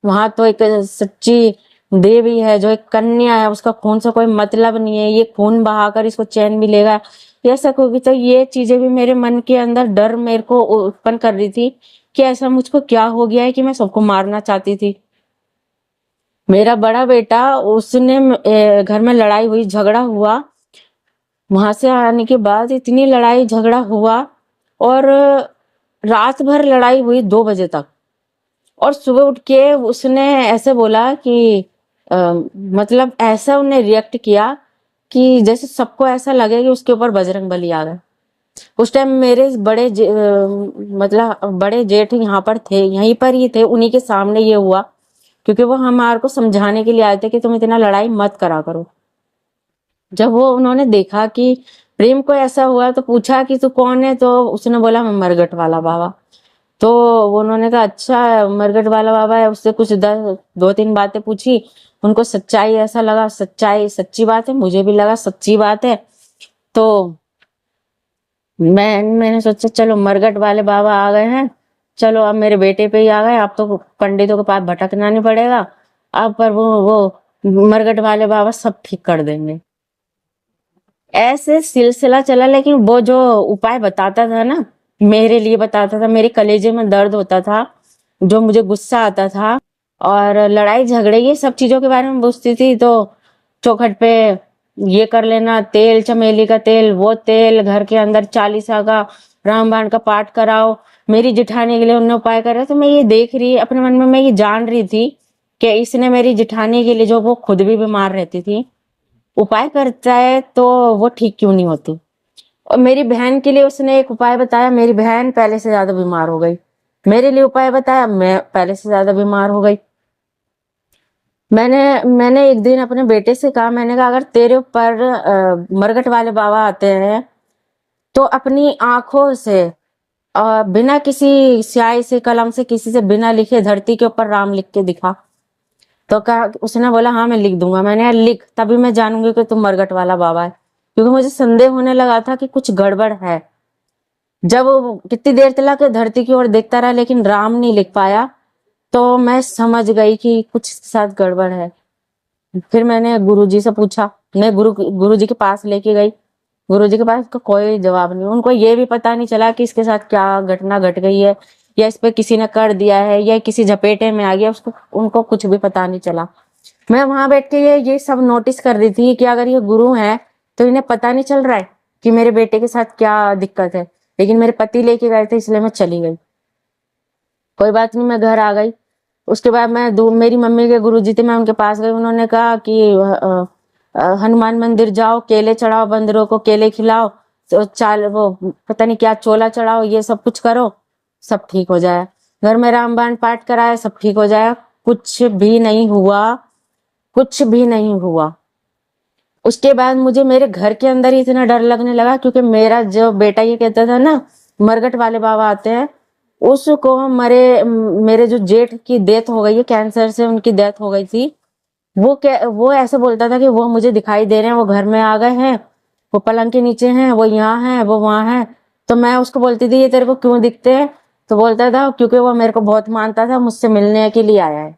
वहां तो एक सच्ची देवी है जो एक कन्या है, उसका खून से कोई मतलब नहीं है, ये खून बहाकर इसको चैन मिलेगा, ऐसा कोई। तो ये चीजें भी मेरे मन के अंदर डर मेरे को उत्पन्न कर रही थी कि ऐसा मुझको क्या हो गया है कि मैं सबको मारना चाहती थी। मेरा बड़ा बेटा उसने घर में लड़ाई हुई झगड़ा हुआ, वहां से आने के बाद इतनी लड़ाई झगड़ा हुआ और रात भर लड़ाई हुई 2 बजे तक। और सुबह उठ के उसने ऐसे बोला कि मतलब ऐसा उन्हें रिएक्ट किया कि जैसे सबको ऐसा लगे कि उसके ऊपर बजरंग बली आ गए। उस टाइम मेरे मतलब बड़े जेठ यहाँ पर थे, यहीं पर ही थे, उन्हीं के सामने ये हुआ, क्योंकि वो हमारे को समझाने के लिए आए थे कि तुम इतना लड़ाई मत करा करो। जब वो उन्होंने देखा कि प्रेम को ऐसा हुआ तो पूछा कि तू कौन है, तो उसने बोला मैं मरगट वाला बाबा। तो उन्होंने कहा अच्छा मरगट वाला बाबा है, उससे कुछ 2-3 बातें पूछी, उनको सच्चाई ऐसा लगा सच्चाई सच्ची बात है, मुझे भी लगा सच्ची बात है। तो मैंने सोचा चलो मरगट वाले बाबा आ गए हैं, चलो अब मेरे बेटे पे ही आ गए, अब तो पंडितों के पास भटकना नहीं पड़ेगा, अब पर वो मरगट वाले बाबा सब ठीक कर देंगे। ऐसे सिलसिला चला, लेकिन वो जो उपाय बताता था ना, मेरे लिए बताता था, मेरे कलेजे में दर्द होता था, जो मुझे गुस्सा आता था और लड़ाई झगड़े ये सब चीजों के बारे में पूछती थी तो चौखट पे ये कर लेना, तेल चमेली का तेल, वो तेल, घर के अंदर 40 का रामबाण का पाठ कराओ, मेरी जिठानी के लिए उन्होंने उपाय करा। तो मैं ये देख रही अपने मन में, मैं ये जान रही थी कि इसने मेरी जिठानी के लिए, जो वो खुद भी बीमार रहती थी, उपाय करता है तो वो ठीक क्यों नहीं होती। और मेरी बहन के लिए उसने एक उपाय बताया, मेरी बहन पहले से ज्यादा बीमार हो गई। मेरे लिए उपाय बताया, मैं पहले से ज्यादा बीमार हो गई। मैंने मैंने एक दिन अपने बेटे से कहा, मैंने कहा अगर तेरे ऊपर मरगट वाले बाबा आते हैं तो अपनी आंखों से बिना किसी स्याही से कलम से किसी से बिना लिखे धरती के ऊपर राम लिख के दिखा। तो कहा, उसने बोला हाँ मैं लिख दूंगा। मैंने कहा लिख, तभी मैं जानूंगी कि तुम मरगट वाला बाबा है, क्योंकि मुझे संदेह होने लगा था कि कुछ गड़बड़ है। जब वो कितनी देर तक धरती की ओर देखता रहा लेकिन राम नहीं लिख पाया, तो मैं समझ गई कि कुछ इसके साथ गड़बड़ है। फिर मैंने गुरुजी से पूछा, मैं गुरुजी के पास लेके गई। गुरुजी के पास का कोई जवाब नहीं, उनको ये भी पता नहीं चला कि इसके साथ क्या घटना घट गई है, या इस पे किसी ने कर दिया है, या किसी झपेटे में आ गया, उसको उनको कुछ भी पता नहीं चला। मैं वहां बैठ के ये सब नोटिस कर रही थी कि अगर ये गुरु है तो इन्हें पता नहीं चल रहा है कि मेरे बेटे के साथ क्या दिक्कत है। लेकिन मेरे पति लेके गए थे इसलिए मैं चली गई। कोई बात नहीं, मैं घर आ गई। उसके बाद मेरी मम्मी के गुरुजी थे, मैं उनके पास गई। उन्होंने कहा कि हनुमान मंदिर जाओ, केले चढ़ाओ, बंदरों को केले खिलाओ, तो वो पता नहीं क्या चोला चढ़ाओ, ये सब कुछ करो, सब ठीक हो जाए। घर में रामबाण पाठ कराया, सब ठीक हो जाए। कुछ भी नहीं हुआ, कुछ भी नहीं हुआ। उसके बाद मुझे मेरे घर के अंदर ही इतना डर लगने लगा, क्योंकि मेरा जो बेटा ये कहता था ना मरगट वाले बाबा आते हैं, उसको मेरे जो जेठ की डेथ हो गई है, कैंसर से उनकी डेथ हो गई थी, वो ऐसे बोलता था कि वो मुझे दिखाई दे रहे हैं, वो घर में आ गए हैं, वो पलंग के नीचे हैं, वो यहाँ है, वो वहां है। तो मैं उसको बोलती थी ये तेरे को क्यों दिखते हैं? तो बोलता था क्योंकि वो मेरे को बहुत मानता था, मुझसे मिलने के लिए आया है।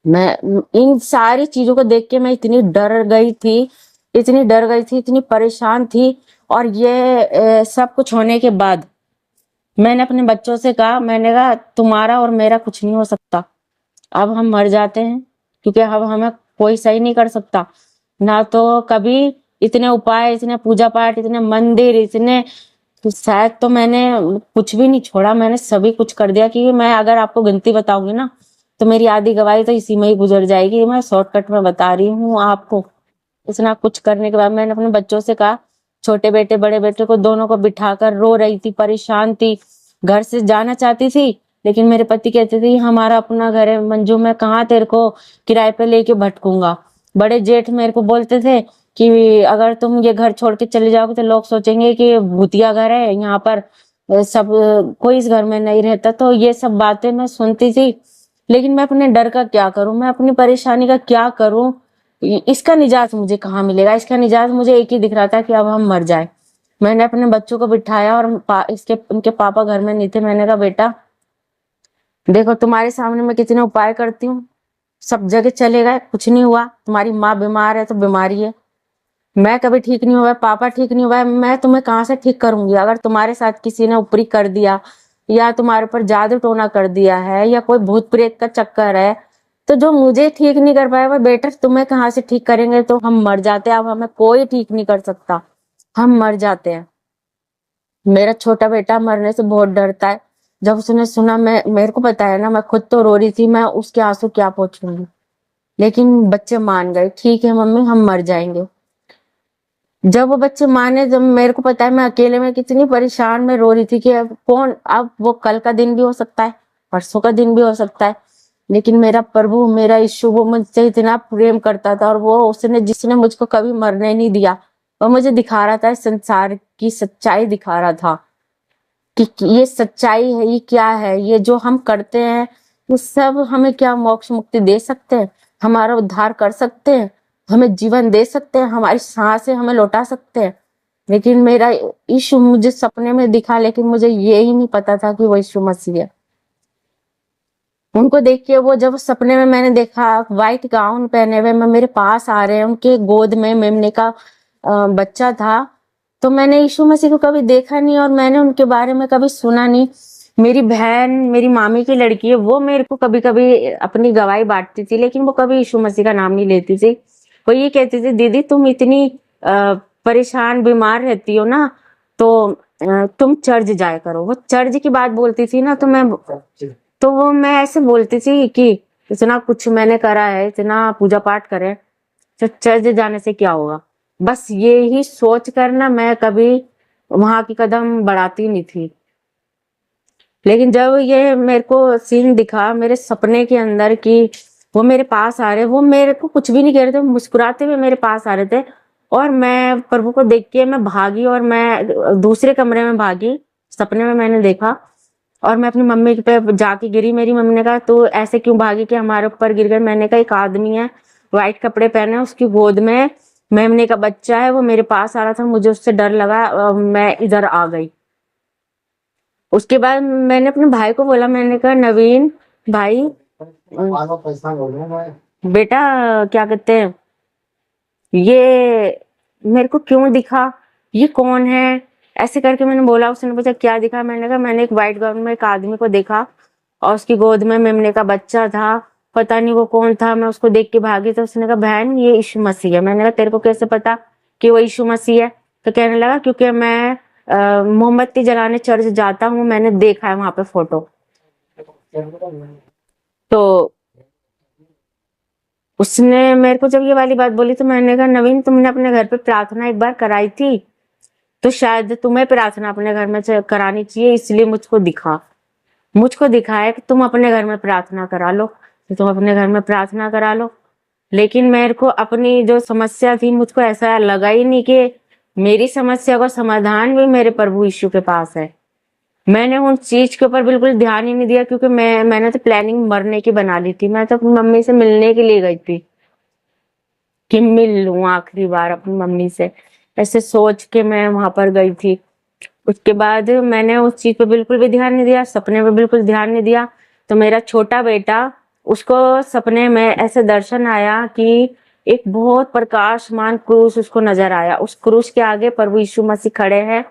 मैं इन सारी चीजों को देख के मैं इतनी डर गई थी, इतनी डर गई थी, इतनी परेशान थी। और ये सब कुछ होने के बाद मैंने अपने बच्चों से कहा, मैंने कहा तुम्हारा और मेरा कुछ नहीं हो सकता, अब हम मर जाते हैं, क्योंकि अब हमें कोई सही नहीं कर सकता। ना तो कभी इतने उपाय, इतने पूजा पाठ, इतने मंदिर, इतने, तो शायद तो मैंने कुछ भी नहीं छोड़ा, मैंने सभी कुछ कर दिया। कि मैं अगर आपको गिनती बताऊंगी ना तो मेरी आधी गवाही तो इसी में ही गुजर जाएगी। मैं शॉर्टकट में बता रही हूँ आपको। इतना कुछ करने के बाद मैंने अपने बच्चों से कहा, छोटे बेटे बड़े बेटे को दोनों को बिठाकर रो रही थी, परेशान थी, घर से जाना चाहती थी। लेकिन मेरे पति कहते थे हमारा अपना घर है मंजू, मैं कहाँ तेरे को किराए पे लेके भटकूंगा। बड़े जेठ मेरे को बोलते थे कि अगर तुम ये घर छोड़ के चले जाओगे तो लोग सोचेंगे कि भूतिया घर है यहाँ पर, सब कोई इस घर में नहीं रहता। तो ये सब बातें मैं सुनती थी, लेकिन मैं अपने डर का क्या करूं, मैं अपनी परेशानी का क्या करूं? इसका निजात मुझे कहाँ मिलेगा? इसका निजात मुझे एक ही दिख रहा था कि अब हम मर जाए। मैंने अपने बच्चों को बिठाया और इसके उनके पापा घर में नहीं थे। मैंने कहा बेटा देखो तुम्हारे सामने मैं कितने उपाय करती हूँ, सब जगह चले गए, कुछ नहीं हुआ। तुम्हारी माँ बीमार है तो बीमारी है, मैं कभी ठीक नहीं हुआ, पापा ठीक नहीं हुआ, मैं तुम्हें कहाँ से ठीक करूंगी? अगर तुम्हारे साथ किसी ने ऊपरी कर दिया या तुम्हारे ऊपर जादू टोना कर दिया है या कोई भूत प्रेत का चक्कर है, तो जो मुझे ठीक नहीं कर पाया वो बेटर तुम्हें कहाँ से ठीक करेंगे? तो हम मर जाते हैं, अब हमें कोई ठीक नहीं कर सकता, हम मर जाते हैं। मेरा छोटा बेटा मरने से बहुत डरता है। जब उसने सुना, मैं मेरे को पता है ना, मैं खुद तो रो रही थी, मैं उसके आंसू क्या पोंछूंगी। लेकिन बच्चे मान गए, ठीक है मम्मी हम मर जाएंगे। जब वो बच्चे माने, जब मेरे को पता है मैं अकेले में कितनी परेशान में रो रही थी कि अब कौन, अब वो कल का दिन भी हो सकता है, परसों का दिन भी हो सकता है। लेकिन मेरा प्रभु, मेरा यीशु, वो मुझसे इतना प्रेम करता था, और वो उसने जिसने मुझको कभी मरने नहीं दिया, वो मुझे दिखा रहा था, संसार की सच्चाई दिखा रहा था कि ये सच्चाई है, ये क्या है, ये जो हम करते हैं ये सब हमें क्या मोक्ष मुक्ति दे सकते हैं, हमारा उद्धार कर सकते हैं, हमें जीवन दे सकते हैं, हमारी सांसें हमें लौटा सकते हैं। लेकिन मेरा यीशु मुझे सपने में दिखा, लेकिन मुझे ये ही नहीं पता था कि वो यीशु मसीह है। उनको देख के, वो जब सपने में मैंने देखा व्हाइट गाउन पहने हुए मैं मेरे पास आ रहे हैं, उनके गोद में मेमने का बच्चा था। तो मैंने यीशु मसीह को कभी देखा नहीं और मैंने उनके बारे में कभी सुना नहीं। मेरी बहन, मेरी मामी की लड़की है, वो मेरे को कभी कभी अपनी गवाही बांटती थी, लेकिन वो कभी यीशु मसीह का नाम नहीं लेती थी। वो ये कहती थी दीदी तुम इतनी परेशान बीमार रहती हो ना, तो तुम चर्च जाया करो। वो चर्च की बात बोलती थी ना, तो वो मैं ऐसे बोलती थी कि इतना कुछ मैंने करा है, इतना पूजा पाठ करे, तो चर्च जाने से क्या होगा? बस ये ही सोच कर ना मैं कभी वहां की कदम बढ़ाती नहीं थी। लेकिन जब ये मेरे को सीन दिखा मेरे सपने के अंदर कि वो मेरे पास आ रहे, वो मेरे को कुछ भी नहीं कह रहे थे, मुस्कुराते हुए मेरे पास आ रहे थे, और मैं प्रभु को देख के मैं भागी और मैं दूसरे कमरे में भागी। सपने में मैंने देखा और मैं अपनी मम्मी पे जाके गिरी। मेरी मम्मी ने कहा तू ऐसे क्यों भागी कि हमारे ऊपर गिर गए? मैंने कहा एक आदमी है व्हाइट कपड़े पहने, उसकी गोद में मेमने का बच्चा है, वो मेरे पास आ रहा था, मुझे उससे डर लगा, मैं इधर आ गई। उसके बाद मैंने अपने भाई को बोला, मैंने कहा नवीन भाई, बेटा क्या कहते हैं, ये मेरे को क्यों दिखा, ये कौन है? ऐसे करके मैंने बोला। उसने पूछा क्या दिखा? मैंने कहा मैंने एक व्हाइट गाउन में एक आदमी को देखा और उसकी गोद में मेमने का बच्चा था, पता नहीं वो कौन था। मैं उसको देख के भागी। तो उसने कहा बहन ये यीशु मसीह है। मैंने कहा तेरे को कैसे पता कि वो यीशु मसीह है? तो कहने लगा क्योंकि मैं मोमबत्ती जलाने चर्च जाता हूँ, मैंने देखा है वहां पे फोटो। तो उसने मेरे को जब ये वाली बात बोली तो मैंने कहा नवीन तुमने अपने घर पे प्रार्थना एक बार कराई थी, तो शायद तुम्हें प्रार्थना अपने घर में करानी चाहिए, इसलिए मुझको दिखाया कि तुम अपने घर में प्रार्थना करा लो, तो तुम अपने घर में प्रार्थना करा लो। लेकिन मेरे को अपनी जो समस्या थी, मुझको ऐसा लगा ही नहीं कि मेरी समस्या का समाधान भी मेरे प्रभु यीशु के पास है। मैंने उन चीज के ऊपर बिल्कुल ध्यान ही नहीं दिया, क्योंकि मैंने तो प्लानिंग मरने की बना ली थी। मैं तो अपनी मम्मी से मिलने के लिए गई थी कि मिल लूं आखिरी बार अपनी मम्मी से, ऐसे सोच के मैं वहां पर गई थी। उसके बाद मैंने उस चीज पे बिल्कुल भी ध्यान नहीं दिया, सपने पे बिल्कुल ध्यान नहीं दिया। तो मेरा छोटा बेटा, उसको सपने में ऐसे दर्शन आया कि एक बहुत प्रकाशमान क्रूस उसको नजर आया। उस क्रूस के आगे प्रभु यीशु मसीह खड़े हैं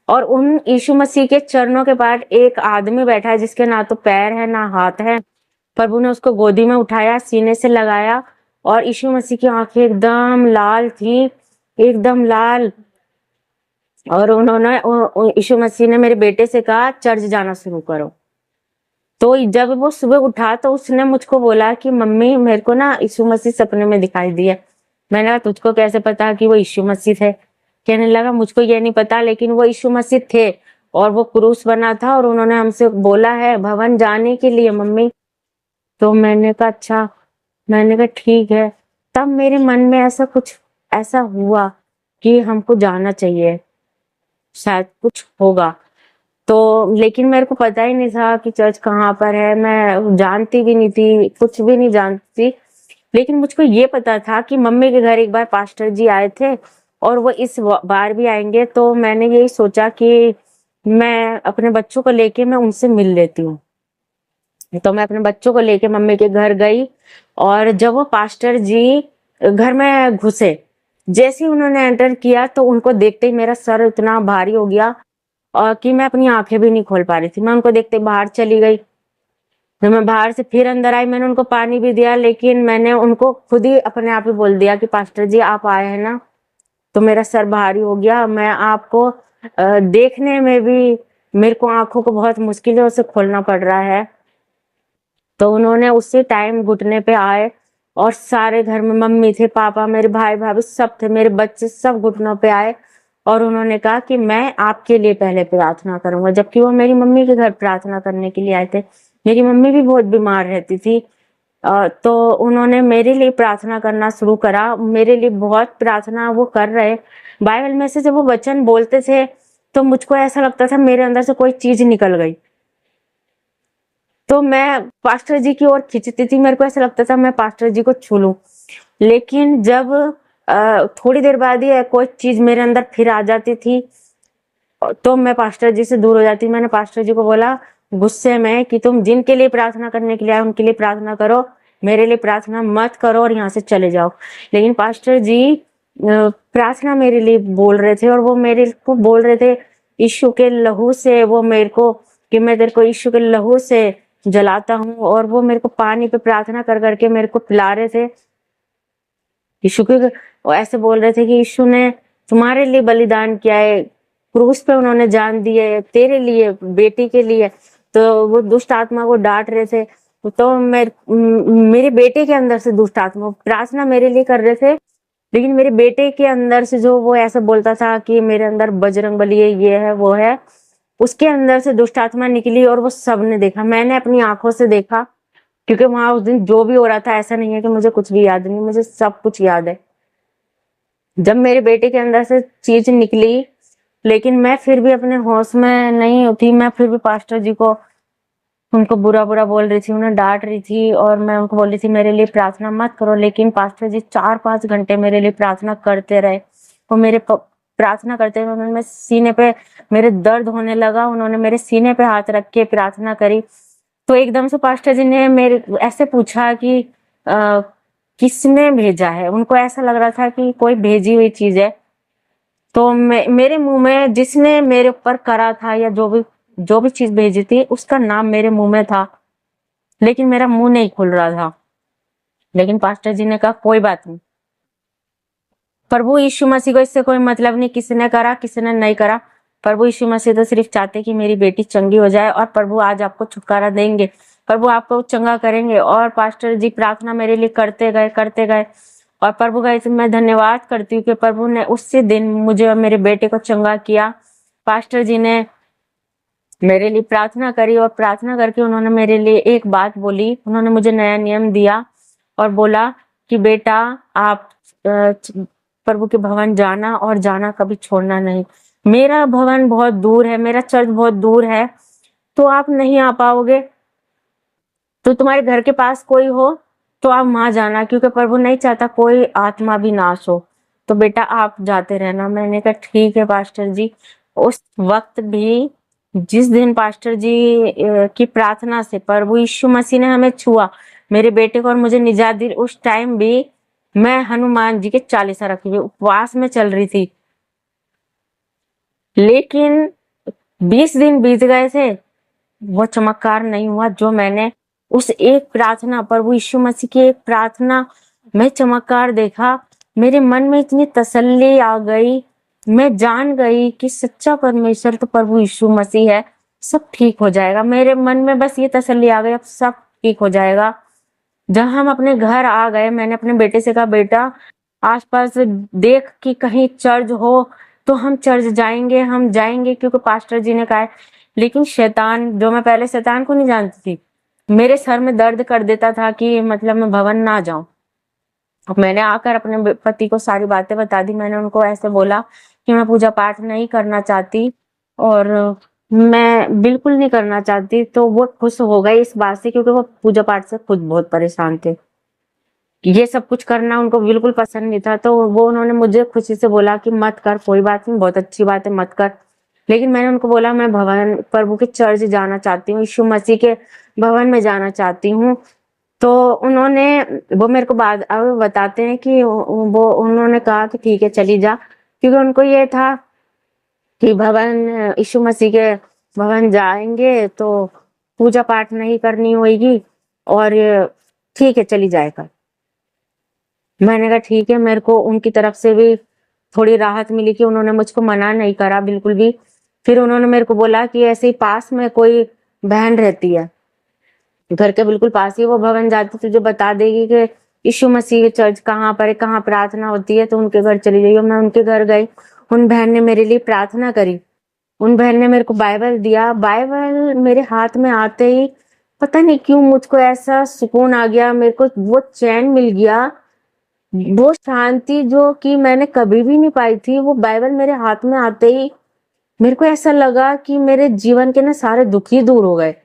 और उन यीशु मसीह के चरणों के पास एक आदमी बैठा है जिसके ना तो पैर है ना हाथ है। प्रभु ने उसको गोदी में उठाया, सीने से लगाया और यीशु मसीह की आंखें एकदम लाल थी, एकदम लाल। और उन्होंने यीशु मसीह ने मेरे बेटे से कहा चर्च जाना शुरू करो। तो जब वो सुबह उठा तो उसने मुझको बोला कि मम्मी मेरे को ना यीशु मसीह सपने में दिखाई दिया। मैंने कहा तुझको कैसे पता कि वो यीशु मसीह थे? कहने लगा मुझको ये नहीं पता, लेकिन वो यीशु मसीह थे और वो क्रूस बना था और उन्होंने हमसे बोला है भवन जाने के लिए मम्मी। तो मैंने कहा अच्छा, मैंने कहा ठीक है। तब मेरे मन में ऐसा कुछ ऐसा हुआ कि हमको जाना चाहिए, शायद कुछ होगा। तो लेकिन मेरे को पता ही नहीं था कि चर्च कहाँ पर है, मैं जानती भी नहीं थी, कुछ भी नहीं जानती थी। लेकिन मुझको ये पता था कि मम्मी के घर एक बार पास्टर जी आए थे और वो इस बार भी आएंगे। तो मैंने यही सोचा कि मैं अपने बच्चों को लेके मैं उनसे मिल लेती हूँ। तो मैं अपने बच्चों को लेके मम्मी के घर गई और जब वो पास्टर जी घर में घुसे, जैसे ही उन्होंने एंटर किया तो उनको देखते ही मेरा सर इतना भारी हो गया और कि मैं अपनी आंखें भी नहीं खोल पा रही थी। मैं उनको देखते बाहर चली गई। जब मैं बाहर से फिर अंदर आई, मैंने उनको पानी भी दिया, लेकिन मैंने उनको खुद ही अपने आप ही बोल दिया कि पास्टर जी आप आए हैं ना। तो मेरा सर भारी हो गया। मैं आपको देखने में भी मेरे को आंखों को बहुत मुश्किलों से खोलना पड़ रहा है। तो उन्होंने उसी टाइम घुटने पे आए और सारे घर में मम्मी थे, पापा, मेरे भाई भाभी सब थे, मेरे बच्चे सब घुटनों पे आए और उन्होंने कहा कि मैं आपके लिए पहले प्रार्थना करूंगा, जबकि वो मेरी मम्मी के घर प्रार्थना करने के लिए आए थे। मेरी मम्मी भी बहुत बीमार रहती थी। तो उन्होंने मेरे लिए प्रार्थना करना शुरू करा, मेरे लिए बहुत प्रार्थना वो कर रहे। बाइबल में से जब वो वचन बोलते थे तो मुझको ऐसा लगता था मेरे अंदर से कोई चीज निकल गई। तो मैं पास्टर जी की ओर खींचती थी, मेरे को ऐसा लगता था मैं पास्टर जी को छू लूं। लेकिन जब थोड़ी देर बाद ही कोई चीज मेरे अंदर फिर आ जाती थी तो मैं पास्टर जी से दूर हो जाती। मैंने पास्टर जी को बोला गुस्से में कि तुम जिनके लिए प्रार्थना करने के लिए आए उनके लिए प्रार्थना करो, मेरे लिए प्रार्थना मत करो और यहाँ से चले जाओ। लेकिन पास्टर जी प्रार्थना मेरे लिए बोल रहे थे और वो मेरे को बोल रहे थे यीशु के लहू से, वो मेरे को कि मैं तेरे को यीशु के लहू से जलाता हूँ। और वो मेरे को पानी पे प्रार्थना कर करके मेरे को पिला रहे थे यीशु के। वो ऐसे बोल रहे थे कि यीशु ने तुम्हारे लिए बलिदान किया है, क्रूस पे उन्होंने जान दी है तेरे लिए, बेटी के लिए। तो वो दुष्ट आत्मा को डांट रहे थे। तो मेरे बेटे के अंदर से दुष्ट आत्मा प्रार्थना मेरे लिए कर रहे थे, लेकिन मेरे बेटे के अंदर से जो वो ऐसा बोलता था कि मेरे अंदर बजरंग बली है, ये है वो है, उसके अंदर से दुष्ट आत्मा निकली और वो सबने देखा, मैंने अपनी आंखों से देखा। क्योंकि वहां उस दिन जो भी हो रहा था, ऐसा नहीं है कि मुझे कुछ भी याद नहीं, मुझे सब कुछ याद है। जब मेरे बेटे के अंदर से चीज निकली, लेकिन मैं फिर भी अपने होश में नहीं थी। मैं फिर भी पास्टर जी को उनको बुरा बुरा बोल रही थी, उन्हें डांट रही थी और मैं उनको बोल रही थी मेरे लिए प्रार्थना मत करो। लेकिन पास्टर जी 4-5 घंटे मेरे लिए प्रार्थना करते रहे। वो मेरे प्रार्थना करते हुए उन्होंने सीने पे, मेरे दर्द होने लगा, उन्होंने मेरे सीने पे हाथ रख के प्रार्थना करी। तो एकदम से पास्टर जी ने मेरे ऐसे पूछा कि आ, किसने भेजा है? उनको ऐसा लग रहा था कि कोई भेजी हुई चीज है। तो मेरे मुंह में जिसने मेरे ऊपर करा था या जो भी चीज भेजी थी उसका नाम मेरे मुंह में था, लेकिन मेरा मुंह नहीं खुल रहा था। लेकिन पास्टर जी ने कहा कोई बात नहीं, प्रभु यीशु मसीह को इससे कोई मतलब नहीं किसने करा किसने नहीं करा। प्रभु यीशु मसीह तो सिर्फ चाहते कि मेरी बेटी चंगी हो जाए और प्रभु आज आपको छुटकारा देंगे, प्रभु आपको चंगा करेंगे। और पास्टर जी प्रार्थना मेरे लिए करते गए करते गए और प्रभु का मैं धन्यवाद करती हूँ कि प्रभु ने उसी दिन मुझे और मेरे बेटे को चंगा किया। पास्टर जी ने मेरे लिए प्रार्थना करी और प्रार्थना करके उन्होंने मेरे लिए एक बात बोली, उन्होंने मुझे नया नियम दिया और बोला कि बेटा आप प्रभु के भवन जाना और जाना कभी छोड़ना नहीं। मेरा भवन बहुत दूर है, मेरा चर्च बहुत दूर है, तो आप नहीं आ पाओगे, तो तुम्हारे घर के पास कोई हो तो आप वहां जाना, क्योंकि प्रभु नहीं चाहता कोई आत्मा भी नाश हो। तो बेटा आप जाते रहना। मैंने कहा ठीक है पास्टर जी। उस वक्त भी जिस दिन पास्टर जी की प्रार्थना से प्रभु यीशु मसीह ने हमें छुआ, मेरे बेटे को और मुझे निजात दी, उस टाइम भी मैं हनुमान जी के चालीसा रखी हुई उपवास में चल रही थी। लेकिन 20 दिन बीत गए थे, वो चमत्कार नहीं हुआ जो मैंने उस एक प्रार्थना, प्रभु यीशु मसीह की एक प्रार्थना में चमत्कार देखा। मेरे मन में इतनी तसल्ली आ गई, मैं जान गई कि सच्चा परमेश्वर तो प्रभु यीशु मसीह है, सब ठीक हो जाएगा। मेरे मन में बस ये तसल्ली आ गई, अब सब ठीक हो जाएगा। जब हम अपने घर आ गए, मैंने अपने बेटे से कहा बेटा आसपास देख कि कहीं चर्च हो तो हम चर्च जाएंगे, हम जाएंगे, क्योंकि पास्टर जी ने कहा है। लेकिन शैतान, जो मैं पहले शैतान को नहीं जानती थी, मेरे सर में दर्द कर देता था कि मतलब मैं भवन ना जाऊं। मैंने आकर अपने पति को सारी बातें बता दी। मैंने उनको ऐसे बोला कि मैं पूजा पाठ नहीं करना चाहती और मैं बिल्कुल नहीं करना चाहती। तो वो खुश हो गए इस बात से, क्योंकि वो पूजा पाठ से खुद बहुत परेशान थे। ये सब कुछ करना उनको बिल्कुल पसंद नहीं था। तो वो उन्होंने मुझे खुशी से बोला कि मत कर, कोई बात नहीं, बहुत अच्छी बात है, मत कर। लेकिन मैंने उनको बोला मैं भवन, प्रभु के चर्च जाना चाहती हूँ, यीशु मसीह के भवन में जाना चाहती हूँ। तो उन्होंने, वो मेरे को बाद अब बताते हैं कि वो उन्होंने कहा कि ठीक है चली जा, क्योंकि उनको ये था कि भवन, यीशु मसीह के भवन जाएंगे तो पूजा पाठ नहीं करनी होगी, और ठीक है चली जाएगा। मैंने कहा ठीक है। मेरे को उनकी तरफ से भी थोड़ी राहत मिली कि उन्होंने मुझको मना नहीं करा बिल्कुल भी। फिर उन्होंने मेरे को बोला कि ऐसे ही पास में कोई बहन रहती है, घर के बिल्कुल पास ही वो भवन जाती, तुझे बता देगी कि यीशु मसीह के चर्च कहाँ पर है, कहाँ प्रार्थना होती है, तो उनके घर चली जाइए। मैं उनके घर गई, उन बहन ने मेरे लिए प्रार्थना करी। उन बहन ने मेरे को बाइबल दिया। बाइबल मेरे हाथ में आते ही पता नहीं क्यों मुझको ऐसा सुकून आ गया, मेरे को वो चैन मिल गया, वो शांति जो कि मैंने कभी भी नहीं पाई थी। वो बाइबल मेरे हाथ में आते ही मेरे को ऐसा लगा कि मेरे जीवन के ना सारे दुख ही दूर हो गए।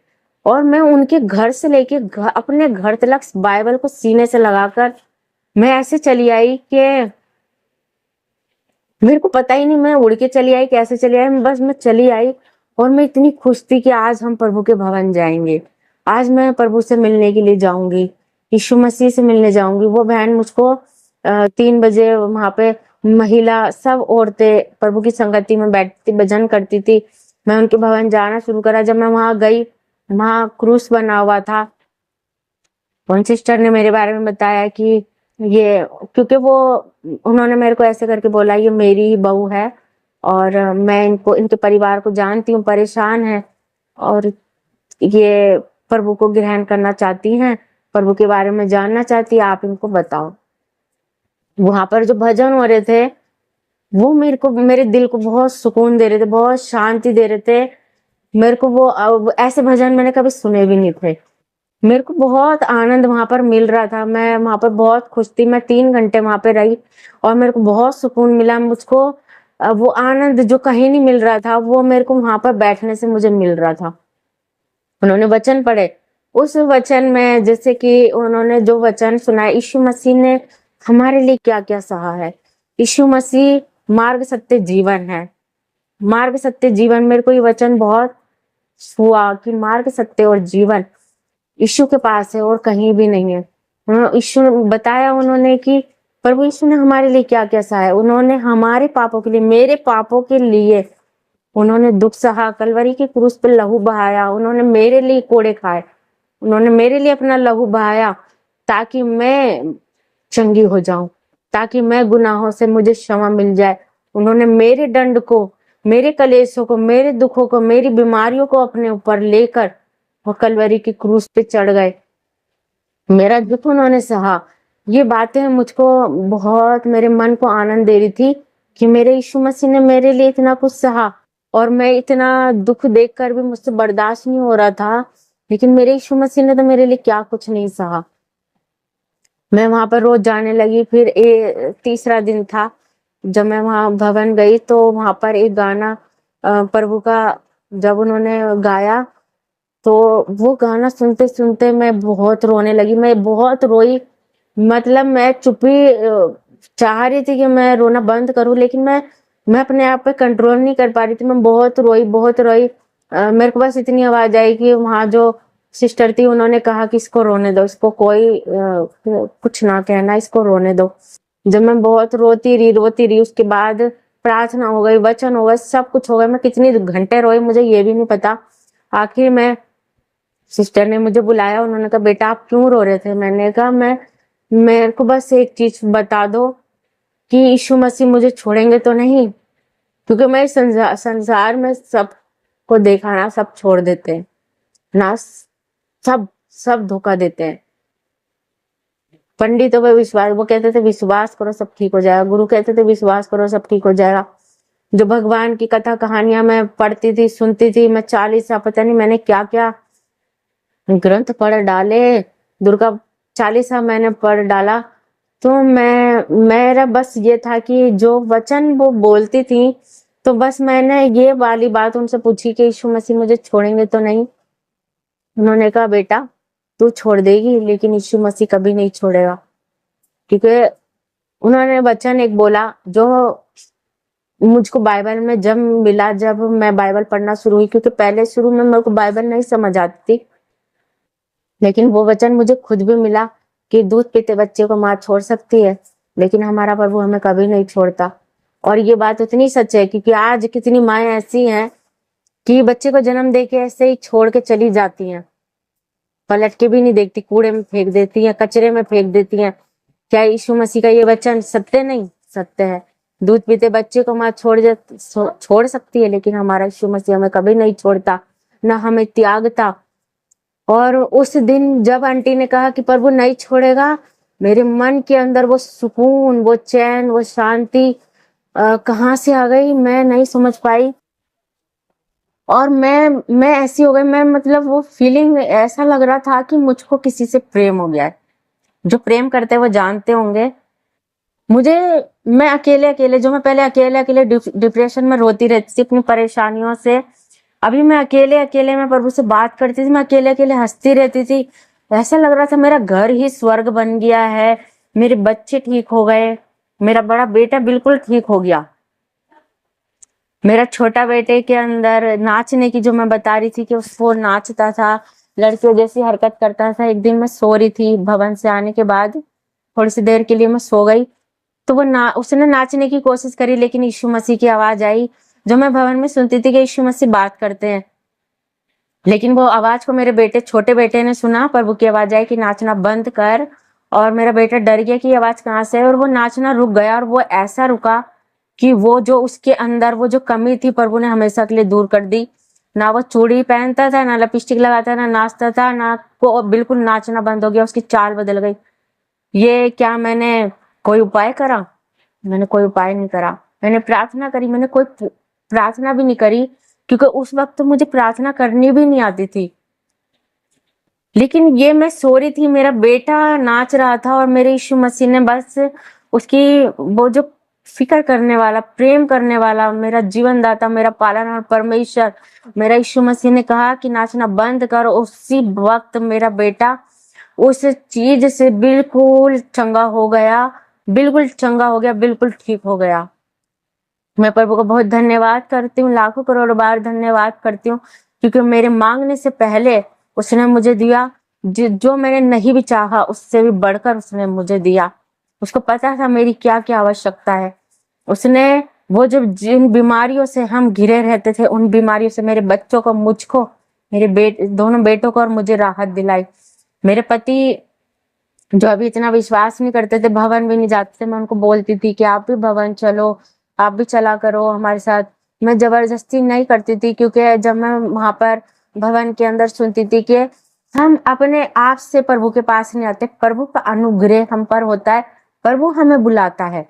और मैं उनके घर से लेके अपने घर तक बाइबल को सीने से लगाकर मैं ऐसे चली आई कि मेरे को पता ही नहीं, मैं उड़ के चली आई, कैसे चली आई, बस मैं चली आई। और मैं इतनी खुश थी कि आज हम प्रभु के भवन जाएंगे, आज मैं प्रभु से मिलने के लिए जाऊंगी, यीशु मसीह से मिलने जाऊंगी। वो बहन मुझको 3 बजे वहां पे महिला सब औरतें प्रभु की संगति में बैठती भजन करती थी। मैं उनके भवन जाना शुरू करा। जब मैं वहां गई, वहां क्रूस बना हुआ था। वन सिस्टर ने मेरे बारे में बताया कि ये, क्योंकि वो, उन्होंने मेरे को ऐसे करके बोला ये मेरी ही बहू है और मैं इनको, इनके परिवार को जानती हूँ, परेशान है और ये प्रभु को ग्रहण करना चाहती हैं, प्रभु के बारे में जानना चाहती है, आप इनको बताओ। वहां पर जो भजन हो रहे थे वो मेरे को, मेरे दिल को बहुत सुकून दे रहे थे, बहुत शांति दे रहे थे। मेरे को वो ऐसे भजन मैंने कभी सुने भी नहीं थे। मेरे को बहुत आनंद वहां पर मिल रहा था, मैं वहां पर बहुत खुश थी। मैं 3 घंटे वहां पे रही और मेरे को बहुत सुकून मिला। मुझको वो आनंद जो कहीं नहीं मिल रहा था, वो मेरे को वहां पर बैठने से मुझे मिल रहा था। उन्होंने वचन पढ़े, उस वचन में जैसे कि उन्होंने जो वचन सुनाया, यीशु मसीह ने हमारे लिए क्या क्या सहा है। यीशु मसीह मार्ग सत्य जीवन है, मार्ग सत्य जीवन। मेरे को ये वचन बहुत हुआ कि मार्ग सत्य और जीवन यीशु के पास है और कहीं भी नहीं है। यीशु ने बताया, उन्होंने कि प्रभु यीशु ने हमारे लिए क्या क्या सहा है। उन्होंने हमारे पापों के लिए, मेरे पापों के लिए उन्होंने दुख सहा, कलवरी की क्रूस पे लहू बहाया, उन्होंने मेरे लिए कोड़े खाए, उन्होंने मेरे लिए अपना लहू बहाया ताकि मैं चंगी हो जाऊं, ताकि मैं गुनाहों से मुझे क्षमा मिल जाए। उन्होंने मेरे दंड को, मेरे कलेशों को, मेरे दुखों को, मेरी बीमारियों को अपने ऊपर लेकर वो कलवरी की क्रूस पे चढ़ गए, मेरा दुख उन्होंने सहा। ये बातें मुझको बहुत, मेरे मन को आनंद दे रही थी कि मेरे यीशु मसीह ने मेरे लिए इतना कुछ सहा और मैं इतना दुख देखकर भी मुझसे बर्दाश्त नहीं हो रहा था, लेकिन मेरे यीशु मसीह ने तो मेरे लिए क्या कुछ नहीं सहा। मैं वहां पर रोज जाने लगी। फिर तीसरा दिन था जब मैं वहां भवन गई, तो वहां पर एक गाना प्रभु का जब उन्होंने गाया, तो वो गाना सुनते सुनते मैं बहुत रोने लगी, मैं बहुत रोई। मतलब मैं चुप्पी चाह रही थी कि मैं रोना बंद करूँ, लेकिन मैं अपने आप पे कंट्रोल नहीं कर पा रही थी। मैं बहुत रोई, बहुत रोई। मेरे को बस इतनी आवाज़ आई कि वहाँ जो सिस्टर थी उन्होंने कहा कि इसको रोने दो, इसको कोई कुछ ना कहना, इसको रोने दो। जब मैं बहुत रोती रही, उसके बाद प्रार्थना हो गई, वचन हो गए, सब कुछ हो गया। मैं कितनी घंटे रोई मुझे ये भी नहीं पता। आखिर में सिस्टर ने मुझे बुलाया, उन्होंने कहा बेटा आप क्यों रो रहे थे? मैंने कहा मेरे को बस एक चीज बता दो कि यीशु मसीह मुझे छोड़ेंगे तो नहीं, क्योंकि मैं इस संसार में सबको देखा ना, सब छोड़ देते हैं ना, सब सब धोखा देते हैं। पंडितों पे विश्वास, वो कहते थे विश्वास करो सब ठीक हो जाएगा, गुरु कहते थे विश्वास करो सब ठीक हो जाएगा। जो भगवान की कथा कहानियां मैं पढ़ती थी, सुनती थी, मैं 40 साल पता नहीं मैंने क्या क्या ग्रंथ पढ़ डाले, दुर्गा चालीसा मैंने पढ़ डाला। तो मेरा बस ये था कि जो वचन वो बोलती थी, तो बस मैंने ये वाली बात उनसे पूछी कि यीशु मसीह मुझे छोड़ेंगे तो नहीं? उन्होंने कहा बेटा तू छोड़ देगी लेकिन यीशु मसीह कभी नहीं छोड़ेगा। क्योंकि उन्होंने वचन एक बोला जो मुझको बाइबल में जब मिला, जब मैं बाइबल पढ़ना शुरू हुई, क्योंकि पहले शुरू में मेरे को बाइबल नहीं समझ आती थी, लेकिन वो वचन मुझे खुद भी मिला कि दूध पीते बच्चे को माँ छोड़ सकती है, लेकिन हमारा प्रभु हमें कभी नहीं छोड़ता। और ये बात उतनी सच है क्योंकि आज कितनी माएँ ऐसी हैं कि बच्चे को जन्म देके ऐसे ही छोड़ के चली जाती हैं, पलट के भी नहीं देखती, कूड़े में फेंक देती हैं, कचरे में फेंक देती हैं। क्या यीशु मसीह का ये वचन सत्य नहीं? सत्य है। दूध पीते बच्चे को माँ छोड़ सकती है, लेकिन हमारा यीशु मसीह हमें कभी नहीं छोड़ता, ना हमें त्यागता। और उस दिन जब आंटी ने कहा कि प्रभु नहीं छोड़ेगा, मेरे मन के अंदर वो सुकून, वो चैन, वो शांति कहाँ से आ गई मैं नहीं समझ पाई। और मैं ऐसी हो गई, मैं मतलब वो फीलिंग ऐसा लग रहा था कि मुझको किसी से प्रेम हो गया है। जो प्रेम करते हैं वो जानते होंगे। मुझे मैं अकेले अकेले जो मैं पहले अकेले अकेले डिप्रेशन में रोती रहती थी अपनी परेशानियों से, अभी मैं अकेले अकेले मैं प्रभु से बात करती थी, मैं अकेले अकेले हंसती रहती थी। ऐसा लग रहा था मेरा घर ही स्वर्ग बन गया है, मेरे बच्चे ठीक हो गए, मेरा बड़ा बेटा बिल्कुल ठीक हो गया। मेरा छोटा बेटे के अंदर नाचने की, जो मैं बता रही थी कि वो नाचता था, लड़कियों जैसी हरकत करता था। एक दिन मैं सो रही थी भवन से आने के बाद, थोड़ी सी देर के लिए मैं सो गई, तो उसने नाचने की कोशिश करी, लेकिन यीशु मसीह की आवाज आई जो मैं भवन में सुनती थी कि यीशु मसीह बात करते हैं। लेकिन वो आवाज को मेरे बेटे, छोटे बेटे ने सुना, प्रभु की आवाज आई कि नाचना बंद कर। और मेरा बेटा डर गया कि आवाज कहाँ से है, और वो नाचना रुक गया। और वो ऐसा रुका कि वो जो उसके अंदर वो जो कमी थी प्रभु ने हमेशा के लिए दूर कर दी। ना वो चूड़ी पहनता था, ना लिपस्टिक लगाता, ना नाचता था, ना को बिल्कुल नाचना बंद हो गया, उसकी चाल बदल गई। ये क्या मैंने कोई उपाय करा? मैंने कोई उपाय नहीं करा। मैंने प्रार्थना करी, मैंने कोई प्रार्थना भी नहीं करी, क्योंकि उस वक्त तो मुझे प्रार्थना करनी भी नहीं आती थी। लेकिन ये मैं सो रही थी, मेरा बेटा नाच रहा था, और मेरे यीशु मसीह ने बस उसकी वो जो फिक्र करने वाला, प्रेम करने वाला, मेरा जीवन दाता, मेरा पालन और परमेश्वर, मेरा यीशु मसीह ने कहा कि नाचना बंद कर। उसी वक्त मेरा बेटा उस चीज से बिल्कुल चंगा हो गया, बिल्कुल चंगा हो गया, बिल्कुल ठीक हो गया। मैं प्रभु को बहुत धन्यवाद करती हूँ, लाखों करोड़ों बार धन्यवाद करती हूँ, क्योंकि मेरे मांगने से पहले उसने मुझे दिया। जो मैंने नहीं भी चाहा उससे भी बढ़कर उसने मुझे दिया। उसको पता था मेरी क्या क्या आवश्यकता है। उसने वो जो जिन बीमारियों से हम घिरे रहते थे, उन बीमारियों से मेरे बच्चों को, मुझको, मेरे दोनों बेटों को और मुझे राहत दिलाई। मेरे पति जो अभी इतना विश्वास नहीं करते थे, भवन भी नहीं जाते थे, मैं उनको बोलती थी कि आप भी भवन चलो, आप भी चला करो हमारे साथ। मैं जबरदस्ती नहीं करती थी, क्योंकि जब मैं वहां पर भवन के अंदर सुनती थी कि हम अपने आप से प्रभु के पास नहीं आते, प्रभु का अनुग्रह हम पर होता है, प्रभु हमें बुलाता है।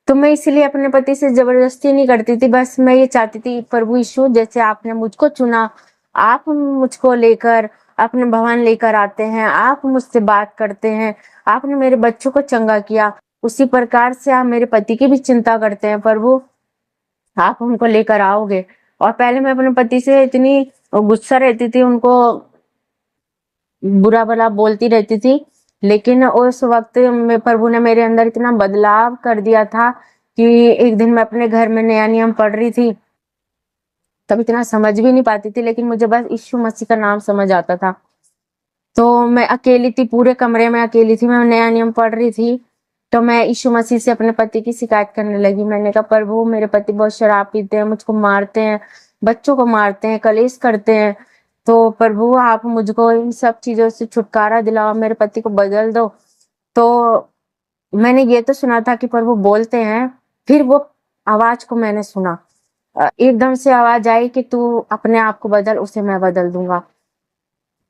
तो मैं इसलिए अपने पति से जबरदस्ती नहीं करती थी। बस मैं ये चाहती थी प्रभु यीशु जैसे आपने मुझको चुना, आप मुझको लेकर अपने भवन लेकर आते हैं, आप मुझसे बात करते हैं, आपने मेरे बच्चों को चंगा किया, उसी प्रकार से आप मेरे पति की भी चिंता करते हैं प्रभु, आप उनको लेकर आओगे। और पहले मैं अपने पति से इतनी गुस्सा रहती थी, उनको बुरा भला बोलती रहती थी, लेकिन उस वक्त में प्रभु ने मेरे अंदर इतना बदलाव कर दिया था कि एक दिन मैं अपने घर में नया नियम पढ़ रही थी, तब इतना समझ भी नहीं पाती थी, लेकिन मुझे बस यीशु मसीह का नाम समझ आता था। तो मैं अकेली थी, पूरे कमरे में अकेली थी, मैं नया नियम पढ़ रही थी। तो मैं यीशु मसीह से अपने पति की शिकायत करने लगी। मैंने कहा, प्रभु मेरे पति बहुत शराब पीते हैं, मुझको मारते हैं, बच्चों को मारते हैं, कलेश करते हैं। तो प्रभु आप मुझको इन सब चीजों से छुटकारा दिलाओ, मेरे पति को बदल दो। तो मैंने ये तो सुना था कि प्रभु बोलते हैं, फिर वो आवाज को मैंने सुना। एकदम से आवाज आई कि तू अपने आप को बदल, उसे मैं बदल दूंगा।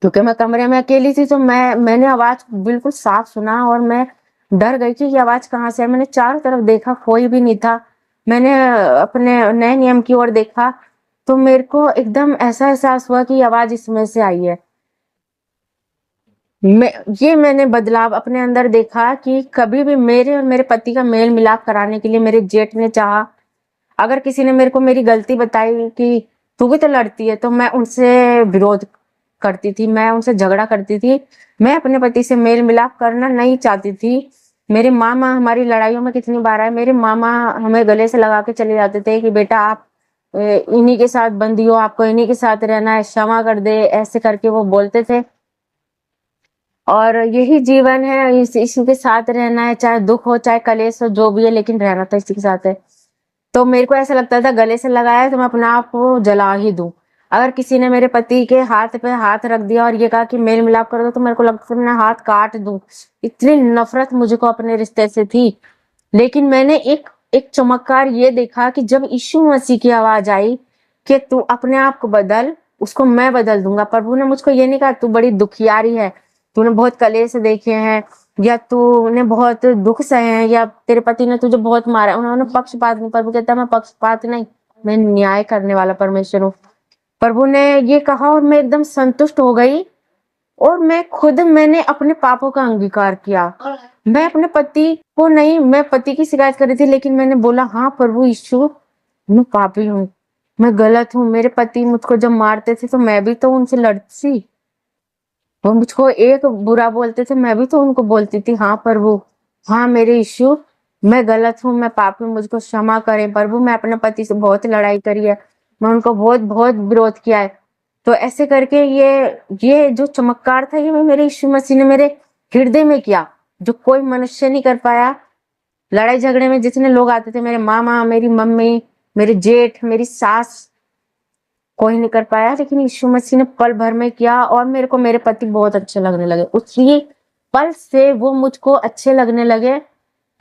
क्योंकि मैं कमरे में अकेली थी, तो मैंने आवाज बिल्कुल साफ सुना और मैं डर गई कि ये आवाज कहाँ से है। मैंने चारों तरफ देखा, कोई भी नहीं था। मैंने अपने नए नियम की ओर देखा, तो मेरे को एकदम ऐसा एहसास हुआ कि ये आवाज इसमें से आई है। मैंने बदलाव अपने अंदर देखा कि कभी भी मेरे और मेरे पति का मेल मिलाप कराने के लिए मेरे जेठ ने चाहा, अगर किसी ने मेरे को मेरी गलती बताई कि तू भी तो लड़ती है, तो मैं उनसे विरोध करती थी, मैं उनसे झगड़ा करती थी। मैं अपने पति से मेल मिलाप करना नहीं चाहती थी। मेरे मामा हमारी लड़ाइयों में कितनी बार आए, मेरे मामा हमें गले से लगा के चले जाते थे कि बेटा आप इन्हीं के साथ बंधी हो, आपको इन्हीं के साथ रहना है, क्षमा कर दे, ऐसे करके वो बोलते थे। और यही जीवन है, इसी के साथ रहना है, चाहे दुख हो चाहे कलेश हो, जो भी है, लेकिन रहना तो इसी के साथ है। तो मेरे को ऐसा लगता था गले से लगाया तो मैं अपने आप को जला ही दूं। अगर किसी ने मेरे पति के हाथ पे हाथ रख दिया और ये कहा कि मेल मिलाप कर दो, तो मेरे को लगता था मैं हाथ काट दूं। इतनी नफरत मुझको अपने रिश्ते से थी। लेकिन मैंने एक एक चमत्कार ये देखा कि जब यीशु मसीह की आवाज आई कि तू अपने आप को बदल, उसको मैं बदल दूंगा। प्रभु ने मुझको ये नहीं कहा तू बड़ी दुखियारी है, तूने बहुत कलेश देखे हैं, या तूने बहुत दुख सहे हैं, या तेरे पति ने तुझे बहुत मारा। उन्होंने पक्षपात नहीं, प्रभु कहता मैं पक्षपात नहीं, मैं न्याय करने वाला परमेश्वर हूँ। प्रभु ने ये कहा और मैं एकदम संतुष्ट हो गई। और मैंने अपने पापों का अंगीकार किया। मैं अपने पति को नहीं, मैं पति की शिकायत कर रही थी, लेकिन मैंने बोला हाँ प्रभु यीशु, मैं पापी हूँ, मैं गलत हूँ। मेरे पति मुझको जब मारते थे तो मैं भी तो उनसे लड़ती थी, वो मुझको एक बुरा बोलते थे, मैं भी तो उनको बोलती थी हाँ प्रभु, हाँ मेरे यीशु, मैं गलत हूँ, मैं पापी हूँ, मुझको क्षमा करें प्रभु। मैं अपने पति से बहुत लड़ाई करी है, मैं उनको बहुत बहुत विरोध किया है। तो ऐसे करके ये जो चमत्कार था, ये मेरे यीशु मसीह ने मेरे हृदय में किया, जो कोई मनुष्य नहीं कर पाया। लड़ाई झगड़े में जितने लोग आते थे, मेरे मामा, मेरी मम्मी, मेरे जेठ, मेरी सास, कोई नहीं कर पाया, लेकिन यीशु मसीह ने पल भर में किया और मेरे को मेरे पति बहुत अच्छे लगने लगे। उसी पल से वो मुझको अच्छे लगने लगे।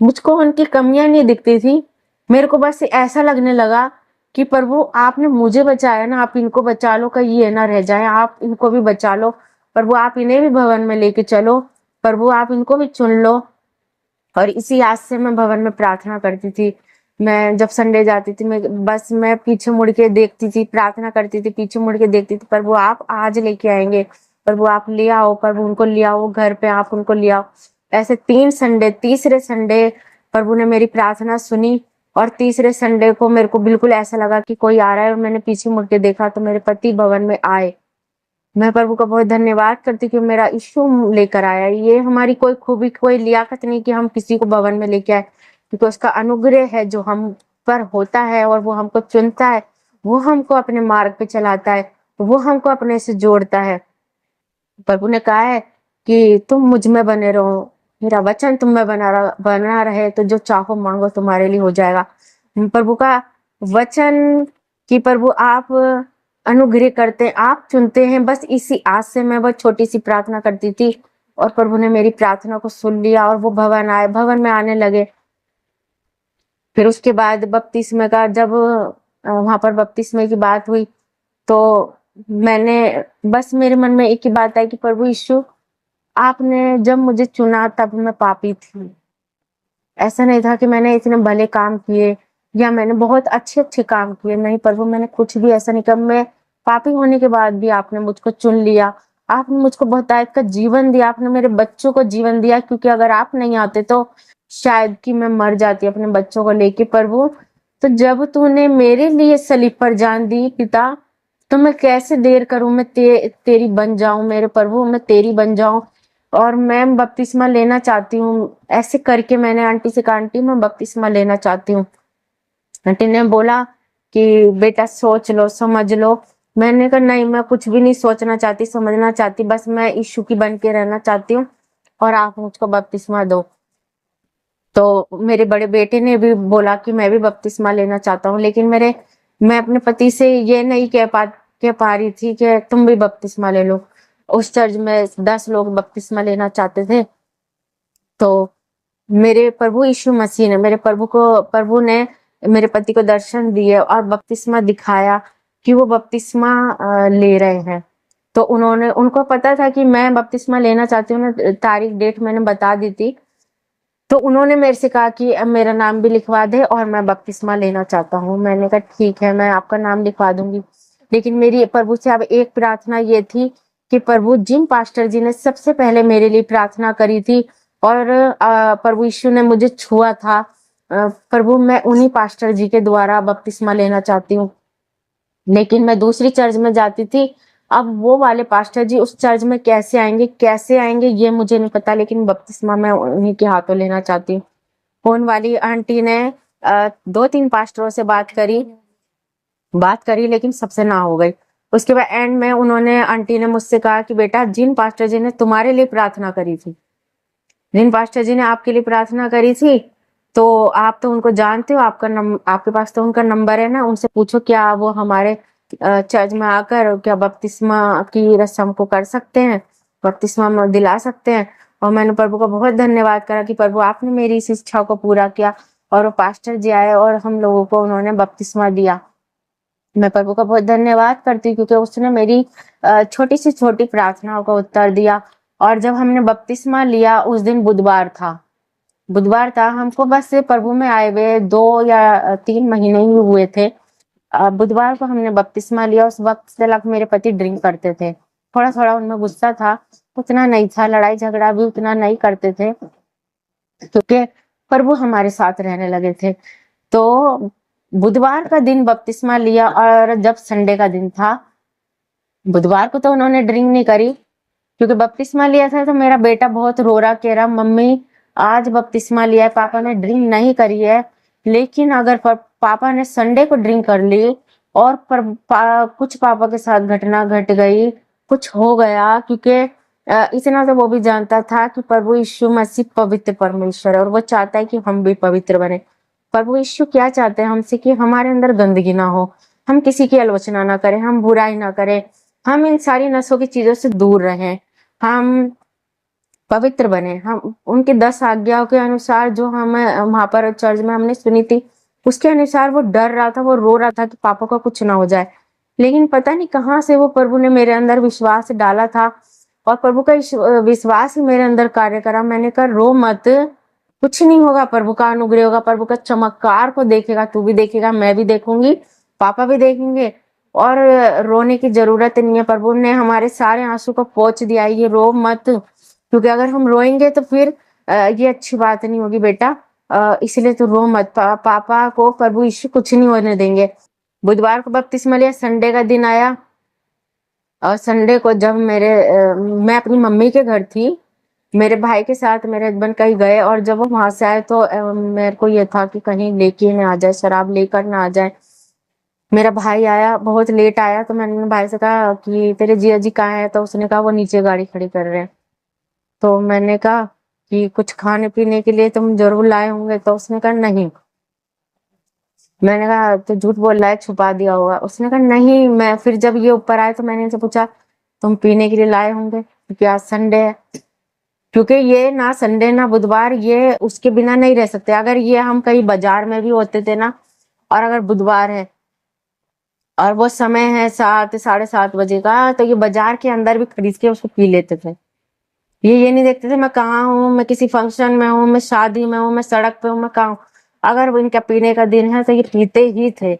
मुझको उनकी कमियां नहीं दिखती थी, मेरे को बस ऐसा लगने लगा कि प्रभु आपने मुझे बचाया ना, आप इनको बचा लो, कहीं ये ना रह जाए, आप इनको भी बचा लो प्रभु, आप इन्हें भी भवन में लेके चलो प्रभु, आप इनको भी चुन लो। और इसी आस से मैं भवन में प्रार्थना करती थी। मैं जब संडे जाती थी, मैं पीछे मुड़ के देखती थी, प्रार्थना करती थी, पीछे मुड़ के देखती थी, प्रभु आप आज लेके आएंगे, प्रभु आप ले आओ, प्रभु उनको ले आओ घर पे, आप उनको ले आओ। ऐसे 3 संडे, तीसरे संडे प्रभु ने मेरी प्रार्थना सुनी। और तीसरे संडे को मेरे को बिल्कुल ऐसा लगा कि कोई आ रहा है, और मैंने पीछे मुड़ के देखा तो मेरे पति भवन में आए। मैं प्रभु का बहुत धन्यवाद करती हूँ कि मेरा यीशु लेकर आया। ये हमारी कोई खूबी, कोई लियाकत नहीं कि हम किसी को भवन में लेके आए, क्योंकि उसका अनुग्रह है जो हम पर होता है, और वो हमको चुनता है, वो हमको अपने मार्ग पे चलाता है, वो हमको अपने से जोड़ता है। प्रभु ने कहा है कि तुम मुझ में बने रहो, मेरा वचन तुम में बना रहे, तो जो चाहो मांगो तुम्हारे लिए हो जाएगा। प्रभु का वचन कि प्रभु आप अनुग्रह करते हैं, आप चुनते हैं, बस इसी आस से मैं बहुत छोटी सी प्रार्थना करती थी। और प्रभु ने मेरी प्रार्थना को सुन लिया और वो भवन में आने लगे। फिर उसके बाद बपतिस्मे का, जब वहां पर बपतिस्मे की बात हुई, तो मैंने बस मेरे मन में एक ही बात आई कि प्रभु यीशु, आपने जब मुझे चुना तब मैं पापी थी। ऐसा नहीं था कि मैंने इतने भले काम किए या मैंने बहुत अच्छे अच्छे काम किए, नहीं प्रभु, मैंने कुछ भी ऐसा नहीं किया। मैं पापी होने के बाद भी आपने मुझको चुन लिया, आपने मुझको बहुतायत का जीवन दिया, आपने मेरे बच्चों को जीवन दिया, क्योंकि अगर आप नहीं आते तो शायद कि मैं मर जाती अपने बच्चों को लेके प्रभु। तो जब तूने मेरे लिए सलीब पर जान दी पिता, तो मैं कैसे देर करूं, मैं तेरी बन जाऊं मेरे प्रभु, मैं तेरी बन जाऊं। और मैं बपतिस्मा लेना चाहती हूँ। ऐसे करके मैंने आंटी से कहा, आंटी मैं बपतिस्मा लेना चाहती हूँ। आंटी ने बोला कि बेटा सोच लो, समझ लो। मैंने कहा नहीं, मैं कुछ भी नहीं सोचना चाहती, समझना चाहती, बस मैं यीशु की बन के रहना चाहती हूँ और आप मुझको बपतिस्मा दो। तो मेरे बड़े बेटे ने भी बोला कि मैं भी बपतिस्मा लेना चाहता हूँ, लेकिन मैं अपने पति से ये नहीं कह पा रही थी कि तुम भी बपतिस्मा ले लो। उस चर्च में 10 लोग बपतिस्मा लेना चाहते थे। तो मेरे प्रभु यीशु मसीह ने प्रभु ने मेरे पति को दर्शन दिए और बपतिस्मा दिखाया कि वो बपतिस्मा ले रहे हैं। तो उनको पता था कि मैं बपतिस्मा लेना चाहती हूँ, तारीख डेट मैंने बता दी थी। तो उन्होंने मेरे से कहा कि अब मेरा नाम भी लिखवा दे और मैं बपतिस्मा लेना चाहता हूँ। मैंने कहा ठीक है, मैं आपका नाम लिखवा दूंगी। लेकिन मेरी प्रभु से अब एक प्रार्थना ये थी कि प्रभु, जिन पास्टर जी ने सबसे पहले मेरे लिए प्रार्थना करी थी और प्रभु यीशु ने मुझे छुआ था, प्रभु मैं उन्हीं पास्टर जी के द्वारा बपतिस्मा लेना चाहती हूँ। लेकिन मैं दूसरी चर्च में जाती थी। अब वो वाले पास्टर जी उस चर्च में कैसे आएंगे ये मुझे नहीं पता, लेकिन बपतिस्मा मैं उन्हीं के हाथों लेना चाहती हूँ। फोन वाली आंटी ने 2-3 पास्टरों से बात करी, लेकिन सबसे ना हो गई। उसके बाद एंड में आंटी ने मुझसे कहा कि बेटा, जिन पास्टर जी ने तुम्हारे लिए प्रार्थना करी थी, जिन पास्टर जी ने आपके लिए प्रार्थना करी थी, तो आप तो उनको जानते हो, आपके पास तो उनका नंबर है ना, उनसे पूछो क्या वो हमारे चर्च में आकर क्या बपतिस्मा की रस्म को कर सकते हैं, बपतिस्मा में दिला सकते हैं। और मैंने प्रभु का बहुत धन्यवाद करा कि प्रभु आपने मेरी इस इच्छा को पूरा किया और वो पास्टर जी आए और हम लोगों को उन्होंने बपतिस्मा दिया। मैं प्रभु का बहुत धन्यवाद करती हूँ क्योंकि उसने मेरी छोटी से छोटी प्रार्थनाओं का उत्तर दिया। और जब हमने बपतिस्मा लिया, उस दिन बुधवार था, हमको बस प्रभु में आए हुए 2 या 3 महीने ही हुए थे। बुधवार को हमने बपतिस्मा लिया। उस वक्त से तक मेरे पति ड्रिंक करते थे। थोड़ा थोड़ा उनमें गुस्सा था, उतना नहीं था, लड़ाई झगड़ा भी उतना नहीं करते थे क्योंकि प्रभु हमारे साथ रहने लगे थे। तो बुधवार का दिन बपतिस्मा लिया और जब संडे का दिन था, बुधवार को तो उन्होंने ड्रिंक नहीं करी क्योंकि बपतिस्मा लिया था। तो मेरा बेटा बहुत रो रहा, कह रहा मम्मी आज बपतिस्मा लिया है, पापा ने ड्रिंक नहीं करी है। लेकिन अगर पापा ने संडे को ड्रिंक कर ली और कुछ पापा के साथ घटना घट गई, कुछ हो गया, क्योंकि इतना तो वो भी जानता था कि प्रभु यीशु मसीह पवित्र परमेश्वर है और वो चाहता है कि हम भी पवित्र बने। प्रभु यीशु क्या चाहते हैं हमसे कि हमारे अंदर गंदगी ना हो, हम किसी की आलोचना ना करें, हम बुराई ना करें, हम इन सारी नशों की चीजों से दूर रहें, हम पवित्र बने। हम उनके 10 आज्ञाओं के अनुसार जो हमें वहां पर चर्च में हमने सुनी थी, उसके अनुसार वो डर रहा था, वो रो रहा था कि पापा का कुछ ना हो जाए। लेकिन पता नहीं कहाँ से वो प्रभु ने मेरे अंदर विश्वास डाला था और प्रभु का विश्वास ही मेरे अंदर कार्य करा। मैंने कहा रो मत, कुछ नहीं होगा, प्रभु का अनुग्रह होगा, प्रभु का चमत्कार को देखेगा, तू भी देखेगा, मैं भी देखूंगी, पापा भी देखेंगे और रोने की जरूरत नहीं है। प्रभु ने हमारे सारे आंसू को पोंछ दिया, ये रो मत, क्योंकि अगर हम रोएंगे तो फिर ये अच्छी बात नहीं होगी बेटा, इसलिए तू रो मत। पापा को प्रभु यीशु कुछ नहीं होने देंगे। बुधवार को बपतिस्मा लिया, संडे का दिन आया और संडे को जब मैं अपनी मम्मी के घर थी, मेरे भाई के साथ मेरे हस्बैंड कहीं गए और जब वो वहां से आए तो मेरे को ये था कि कहीं लेके ना आ जाए, शराब लेकर ना आ जाए। मेरा भाई आया, बहुत लेट आया, तो मैंने भाई से कहा कि तेरे जिया जी कहाँ है, तो उसने कहा वो नीचे गाड़ी खड़ी कर रहे हैं। तो मैंने कहा कि कुछ खाने पीने के लिए तुम जरूर लाए होंगे, तो उसने कहा नहीं। मैंने कहा तो झूठ बोल रहा है, छुपा दिया होगा। उसने कहा नहीं। मैं फिर जब ये ऊपर आए तो मैंने इनसे पूछा तुम पीने के लिए लाए होंगे क्योंकि आज संडे है, क्योंकि ये ना संडे ना बुधवार ये उसके बिना नहीं रह सकते। अगर ये हम कहीं बाजार में भी होते थे ना, और अगर बुधवार है और वो समय है 7 साढ़े 7 बजे का, तो ये बाजार के अंदर भी खरीद के उसको पी लेते थे। ये नहीं देखते थे मैं कहाँ हूँ, मैं किसी फंक्शन में हूँ, मैं शादी में हूँ, मैं सड़क पे हूँ, मैं कहाँ हूँ। अगर वो इनका पीने का दिन है तो ये पीते ही थे।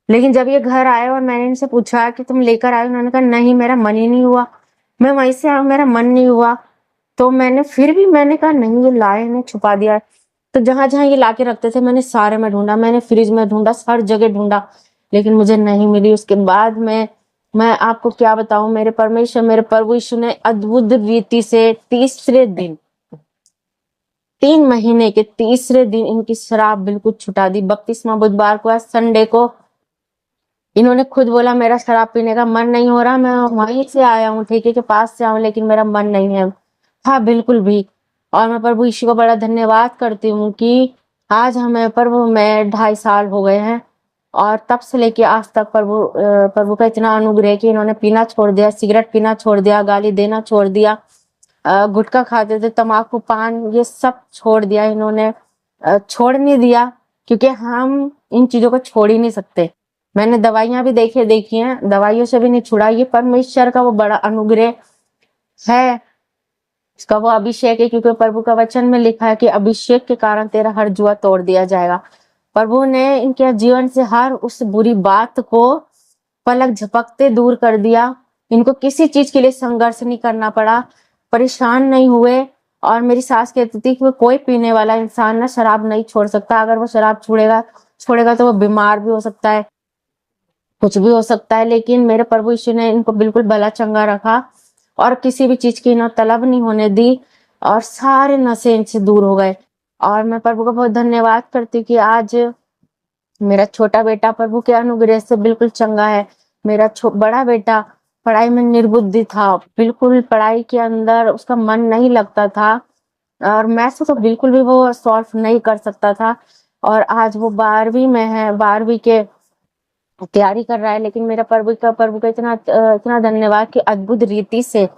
लेकिन जब ये घर आए और मैंने इनसे पूछा कि तुम लेकर आए, उन्होंने कहा नहीं मेरा मन ही नहीं हुआ, मैं वहीं से आया, मेरा मन नहीं हुआ। तो मैंने कहा नहीं, ये लाए ने छुपा दिया। तो जहां जहां ये लाके रखते थे मैंने सारे में ढूंढा, मैंने फ्रिज में ढूंढा, हर जगह ढूंढा, लेकिन मुझे नहीं मिली। उसके बाद में मैं आपको क्या बताऊं, मेरे परमेश्वर, मेरे प्रभु यीशु ने अद्भुत रीति से तीसरे दिन, 3 महीने के तीसरे दिन इनकी शराब बिल्कुल छुटा दी। बपतिस्मा बुधवार को, आज संडे को इन्होंने खुद बोला मेरा शराब पीने का मन नहीं हो रहा, मैं वहीं से आया हूँ, ठेके के पास से आऊँ, लेकिन मेरा मन नहीं है था बिल्कुल भी। और मैं प्रभु यीशु को बड़ा धन्यवाद करती हूँ कि आज हमें प्रभु में 2.5 साल हो गए हैं, और तब से लेके आज तक प्रभु का इतना अनुग्रह कि इन्होंने पीना छोड़ दिया, सिगरेट पीना छोड़ दिया, गाली देना छोड़ दिया, गुटखा खाते थे, तम्बाकू, पान, ये सब छोड़ दिया इन्होंने। छोड़ नहीं दिया क्योंकि हम इन चीजों को छोड़ ही नहीं सकते। मैंने दवाइयां भी देखी हैं, दवाइयों से भी नहीं छुड़ा। ये परमेश्वर का वो बड़ा अनुग्रह है, इसका वो अभिषेक है, क्योंकि प्रभु का वचन में लिखा है कि अभिषेक के कारण तेरा हर जुआ तोड़ दिया जाएगा। प्रभु ने इनके जीवन से हर उस बुरी बात को पलक झपकते दूर कर दिया। इनको किसी चीज के लिए संघर्ष नहीं करना पड़ा, परेशान नहीं हुए। और मेरी सास कहती थी कि कोई पीने वाला इंसान ना शराब नहीं छोड़ सकता, अगर वो शराब छोड़ेगा तो वो बीमार भी हो सकता है, कुछ भी हो सकता है। लेकिन मेरे प्रभु यीशु ने इनको बिल्कुल भला चंगा रखा और किसी भी चीज की ना तलब नहीं होने दी, और सारे नशे इनसे दूर हो गए। और मैं प्रभु का बहुत धन्यवाद करती हूँ कि आज मेरा छोटा बेटा प्रभु के अनुग्रह से बिल्कुल चंगा है। मेरा बड़ा बेटा पढ़ाई में निर्बुद्धि था, बिल्कुल पढ़ाई के अंदर उसका मन नहीं लगता था, और मैथ्स तो बिल्कुल भी वो सॉल्व नहीं कर सकता था। और आज वो 12वीं में है, 12वीं के तैयारी कर रहा है। लेकिन मेरा प्रभु का इतना धन्यवाद कि अद्भुत रीति से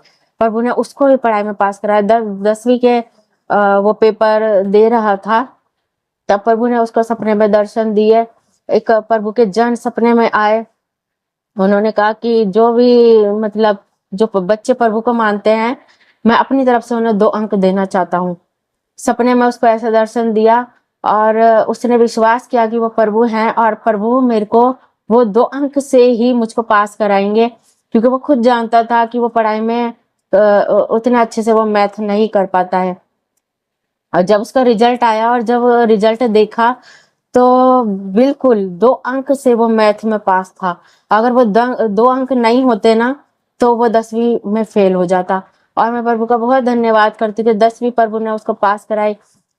प्रभु ने उसको भी पढ़ाई में पास कराया। 10वीं के वो पेपर दे रहा था, तब प्रभु ने उसको सपने में दर्शन दिए। एक प्रभु के जन सपने में आए, उन्होंने कहा कि जो भी मतलब जो बच्चे प्रभु को मानते हैं, मैं अपनी तरफ से उन्हें 2 अंक देना चाहता हूँ। सपने में उसको ऐसा दर्शन दिया, और उसने विश्वास किया कि वो प्रभु हैं, और प्रभु मेरे को वो 2 अंक से ही मुझको पास कराएंगे, क्योंकि वो खुद जानता था कि वो पढ़ाई में उतने अच्छे से वो मैथ नहीं कर पाता है। और जब उसका रिजल्ट आया और जब रिजल्ट देखा, तो बिल्कुल 2 अंक से वो मैथ में पास था। अगर वो 2 अंक नहीं होते ना, तो वो 10वीं में फेल हो जाता। और मैं प्रभु का बहुत धन्यवाद करती थी, 10वीं प्रभु ने उसको पास कराई।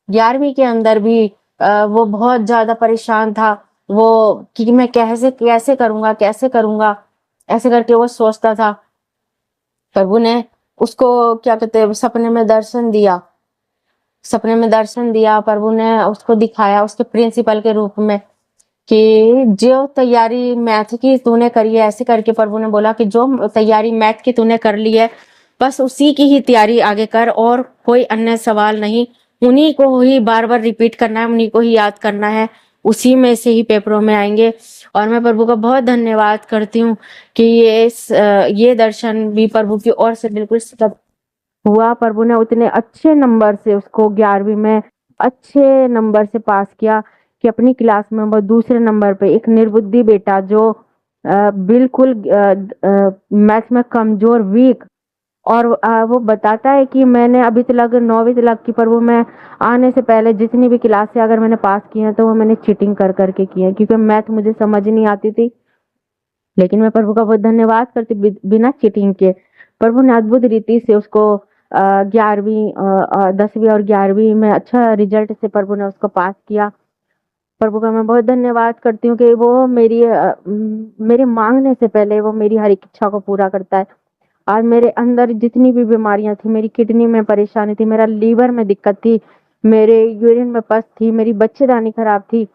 11वीं के अंदर भी वो बहुत ज्यादा परेशान था, वो कि मैं कैसे करूंगा, ऐसे करके वो सोचता था। प्रभु ने उसको क्या कहते हैं, सपने में दर्शन दिया। प्रभु ने उसको दिखाया उसके प्रिंसिपल के रूप में कि जो तैयारी मैथ की तूने करी है, ऐसे करके प्रभु ने बोला कि जो तैयारी मैथ की तूने कर ली है, बस उसी की ही तैयारी आगे कर, और कोई अन्य सवाल नहीं, उन्हीं को ही बार बार रिपीट करना है, उन्हीं को ही याद करना है, उसी में से ही पेपरों में आएंगे। और मैं प्रभु का बहुत धन्यवाद करती हूँ कि ये दर्शन भी प्रभु की ओर से बिल्कुल हुआ। प्रभु ने उतने अच्छे नंबर से उसको 11वीं में अच्छे नंबर से पास किया कि अपनी क्लास में वो दूसरे नंबर पे, एक निर्बुद्धि बेटा जो बिल्कुल मैथ में कमजोर, वीक, और वो बताता है कि मैंने अभी तक 9वीं तक की, प्रभु में आने से पहले जितनी भी क्लास से अगर मैंने पास की है तो वो मैंने चीटिंग कर करके की है, क्योंकि मैथ मुझे समझ नहीं आती थी। लेकिन मैं प्रभु का बहुत धन्यवाद करती, बिना चीटिंग के प्रभु ने अद्भुत रीति से उसको 10वीं और 11वीं में अच्छा रिजल्ट से प्रभु ने उसको पास किया। प्रभु का मैं बहुत धन्यवाद करती हूँ कि वो मेरे मांगने से पहले वो मेरी हर एक इच्छा को पूरा करता है। आज मेरे अंदर जितनी भी बीमारियां थी, मेरी किडनी में परेशानी थी, मेरा लीवर में दिक्कत थी, मेरे यूरिन में पस थी, मेरी बच्चेदानी खराब थी,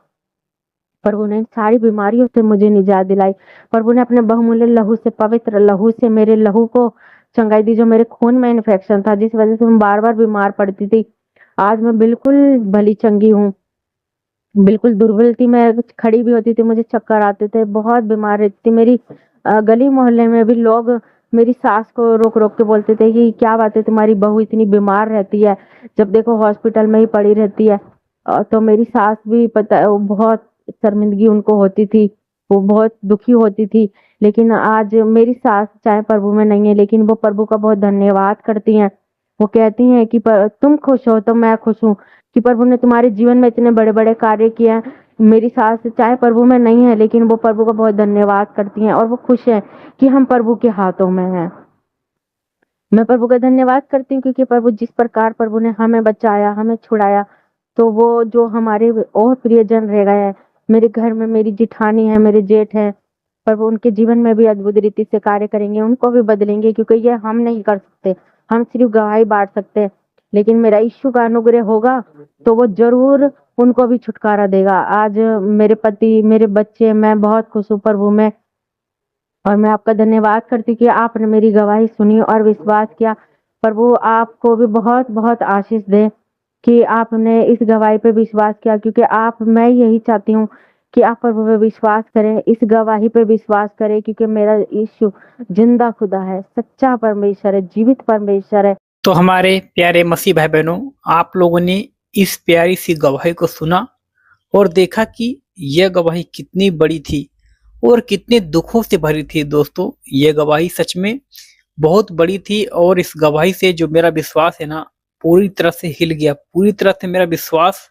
प्रभु ने इन सारी बीमारियों से मुझे निजात दिलाई। प्रभु ने अपने बहुमूल्य लहू से, पवित्र लहू से मेरे लहू को चंगाई दी। जो मेरे खून में इन्फेक्शन था, जिस वजह से मैं बार बार बीमार पड़ती थी, आज मैं बिल्कुल भली चंगी हूँ। बिल्कुल दुर्बल थी मैं, कुछ खड़ी भी होती थी मुझे चक्कर आते थे, बहुत बीमार रहती थी। मेरी गली मोहल्ले में भी लोग मेरी सास को रोक रोक के बोलते थे कि क्या बात है, तुम्हारी बहू इतनी बीमार रहती है, जब देखो हॉस्पिटल में ही पड़ी रहती है। तो मेरी सास भी पता, वो बहुत शर्मिंदगी उनको होती थी, वो बहुत दुखी होती थी। लेकिन आज मेरी सास चाहे प्रभु में नहीं है, लेकिन वो प्रभु का बहुत धन्यवाद करती हैं। वो कहती हैं कि तुम खुश हो तो मैं खुश हूँ कि प्रभु ने तुम्हारे जीवन में इतने बड़े-बड़े कार्य किए हैं। मेरी सास चाहे प्रभु में नहीं है, लेकिन वो प्रभु का बहुत धन्यवाद करती हैं और वो खुश हैं कि हम प्रभु के हाथों में हैं। मैं प्रभु का धन्यवाद करती हूँ क्योंकि प्रभु जिस प्रकार प्रभु ने हमें बचाया, हमें छुड़ाया, तो वो जो हमारे और प्रियजन रह गए हैं, मेरे घर में मेरी जेठानी है, मेरे जेठ हैं, प्रभु उनके जीवन में भी अद्भुत रीति से कार्य करेंगे, उनको भी बदलेंगे क्योंकि ये हम नहीं कर सकते, हम सिर्फ गवाही बांट सकते हैं। लेकिन मेरा यीशु का अनुग्रह होगा तो वो जरूर उनको भी छुटकारा देगा। आज मेरे पति, मेरे बच्चे, मैं बहुत खुश हूँ प्रभु में और मैं आपका धन्यवाद करती हूँ कि आपने मेरी गवाही सुनी और विश्वास किया। प्रभु आपको भी बहुत-बहुत आशीष दे कि आपने इस गवाही पे विश्वास किया क्योंकि मैं यही चाहती हूँ कि आप प्रभु पे विश्वास करें, इस गवाही पे विश्वास करें क्योंकि मेरा यीशु जिंदा खुदा है, सच्चा परमेश्वर है, जीवित परमेश्वर है। तो हमारे प्यारे मसीह भाई बहनों, आप लोगों ने इस प्यारी सी गवाही को सुना और देखा कि यह गवाही कितनी बड़ी थी और कितने दुखों से भरी थी। दोस्तों, यह गवाही सच में बहुत बड़ी थी और इस गवाही से जो मेरा विश्वास है ना, पूरी तरह से हिल गया। पूरी तरह से मेरा विश्वास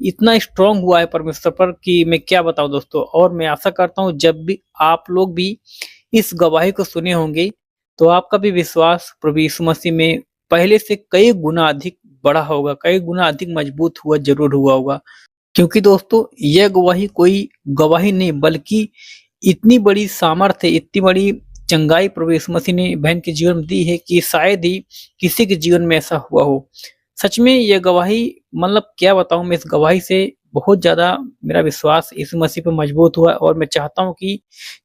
इतना स्ट्रांग हुआ है परमेश्वर पर कि मैं क्या बताऊं दोस्तों। और मैं आशा करता हूं जब भी आप लोग भी इस गवाही को सुने होंगे तो आपका भी विश्वास प्रभु यीशु मसीह में पहले से कई गुना अधिक बढ़ा होगा, कई गुना अधिक मजबूत हुआ जरूर हुआ होगा। क्योंकि दोस्तों, यह गवाही कोई गवाही नहीं बल्कि इतनी बड़ी सामर्थ्य, इतनी बड़ी चंगाई प्रभु यीशु मसीह ने बहन के जीवन में दी है कि शायद ही किसी के जीवन में ऐसा हुआ हो। सच में यह गवाही, मतलब क्या बताऊं, मैं इस गवाही से बहुत ज्यादा मेरा विश्वास यीशु मसीह पर मजबूत हुआ और मैं चाहता हूं कि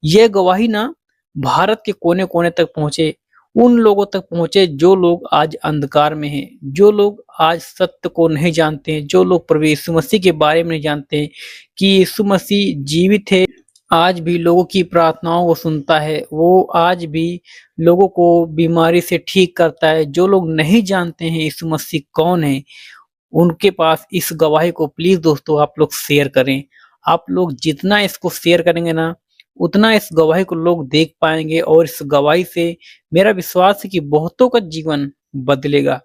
यह गवाही ना भारत के कोने-कोने तक पहुंचे, उन लोगों तक पहुंचे जो लोग आज अंधकार में हैं, जो लोग आज सत्य को नहीं जानते हैं, जो लोग प्रभु यीशु मसीह के बारे में नहीं जानते हैं कि यीशु मसीह जीवित है, आज भी लोगों की प्रार्थनाओं को सुनता है, वो आज भी लोगों को बीमारी से ठीक करता है। जो लोग नहीं जानते हैं यीशु मसीह कौन है, उनके पास इस गवाही को प्लीज दोस्तों आप लोग शेयर करें। आप लोग जितना इसको शेयर करेंगे ना, उतना इस गवाही को लोग देख पाएंगे और इस गवाही से मेरा विश्वास है कि बहुतों का जीवन बदलेगा।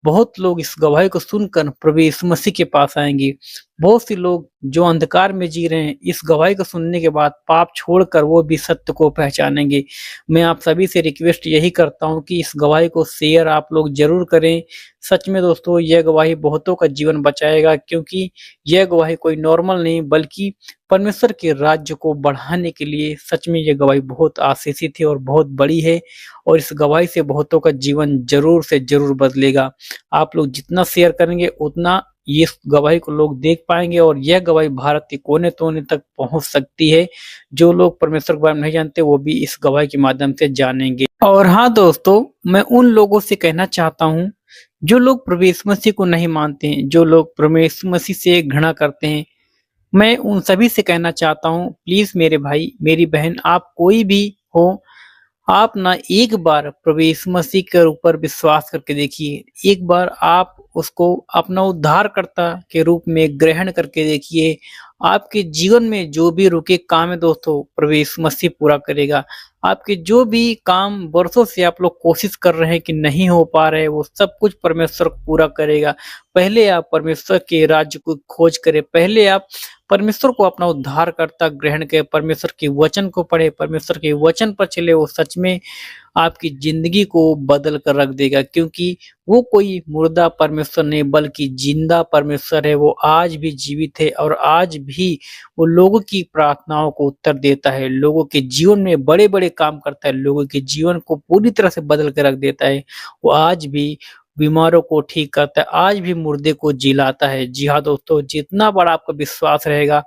बहुत लोग इस गवाही को सुनकर प्रभु यीशु मसीह के पास आएंगे। बहुत से लोग जो अंधकार में जी रहे हैं, इस गवाही को सुनने के बाद पाप छोड़कर वो भी सत्य को पहचानेंगे। मैं आप सभी से रिक्वेस्ट यही करता हूँ कि इस गवाही को शेयर आप लोग जरूर करें। सच में दोस्तों, यह गवाही बहुतों का जीवन बचाएगा क्योंकि यह गवाही कोई नॉर्मल नहीं बल्कि परमेश्वर के राज्य को बढ़ाने के लिए सच में यह गवाही बहुत आशीषित है और बहुत बड़ी है और इस गवाही से बहुतों का जीवन जरूर से जरूर बदलेगा। आप लोग जितना शेयर करेंगे उतना ये गवाही को लोग देख पाएंगे और यह गवाही भारत के कोने-कोने तक पहुंच सकती है। जो लोग परमेश्वर के बारे में नहीं जानते वो भी इस गवाही के माध्यम से जानेंगे। और हाँ दोस्तों, मैं उन लोगों से कहना चाहता हूँ जो लोग प्रभु यीशु मसीह को नहीं मानते हैं, जो लोग प्रभु यीशु मसीह से घृणा करते हैं, मैं उन सभी से कहना चाहता हूँ प्लीज मेरे भाई, मेरी बहन, आप कोई भी हो, आप ना एक बार प्रभु यीशु मसीह के ऊपर विश्वास करके देखिए। एक बार आप उसको अपना उद्धारकर्ता के रूप में ग्रहण करके देखिए। आपके जीवन में जो भी रुके काम है दोस्तों, प्रभु यीशु मसीह पूरा करेगा। आपके जो भी काम वर्षों से आप लोग कोशिश कर रहे हैं कि नहीं हो पा रहे, वो सब कुछ परमेश्वर पूरा करेगा। पहले आप परमेश्वर के राज्य को खोज करें, पहले आप परमेश्वर को अपना उद्धारकर्ता ग्रहण करें, परमेश्वर के वचन को पढ़े, परमेश्वर के वचन पर चले। वो सच में आपकी जिंदगी को बदल कर रख देगा क्योंकि वो कोई मुर्दा परमेश्वर नहीं बल्कि जिंदा परमेश्वर है। वो आज भी जीवित है और आज भी वो लोगों की प्रार्थनाओं को उत्तर देता है, लोगों के जीवन में बड़े-बड़े काम करता है, लोगों के जीवन को पूरी तरह से बदल कर रख देता है। वो आज भी बीमारों को ठीक करता है, आज भी मुर्दे को जिलाता है। जी हाँ दोस्तों, जितना बड़ा आपका विश्वास रहेगा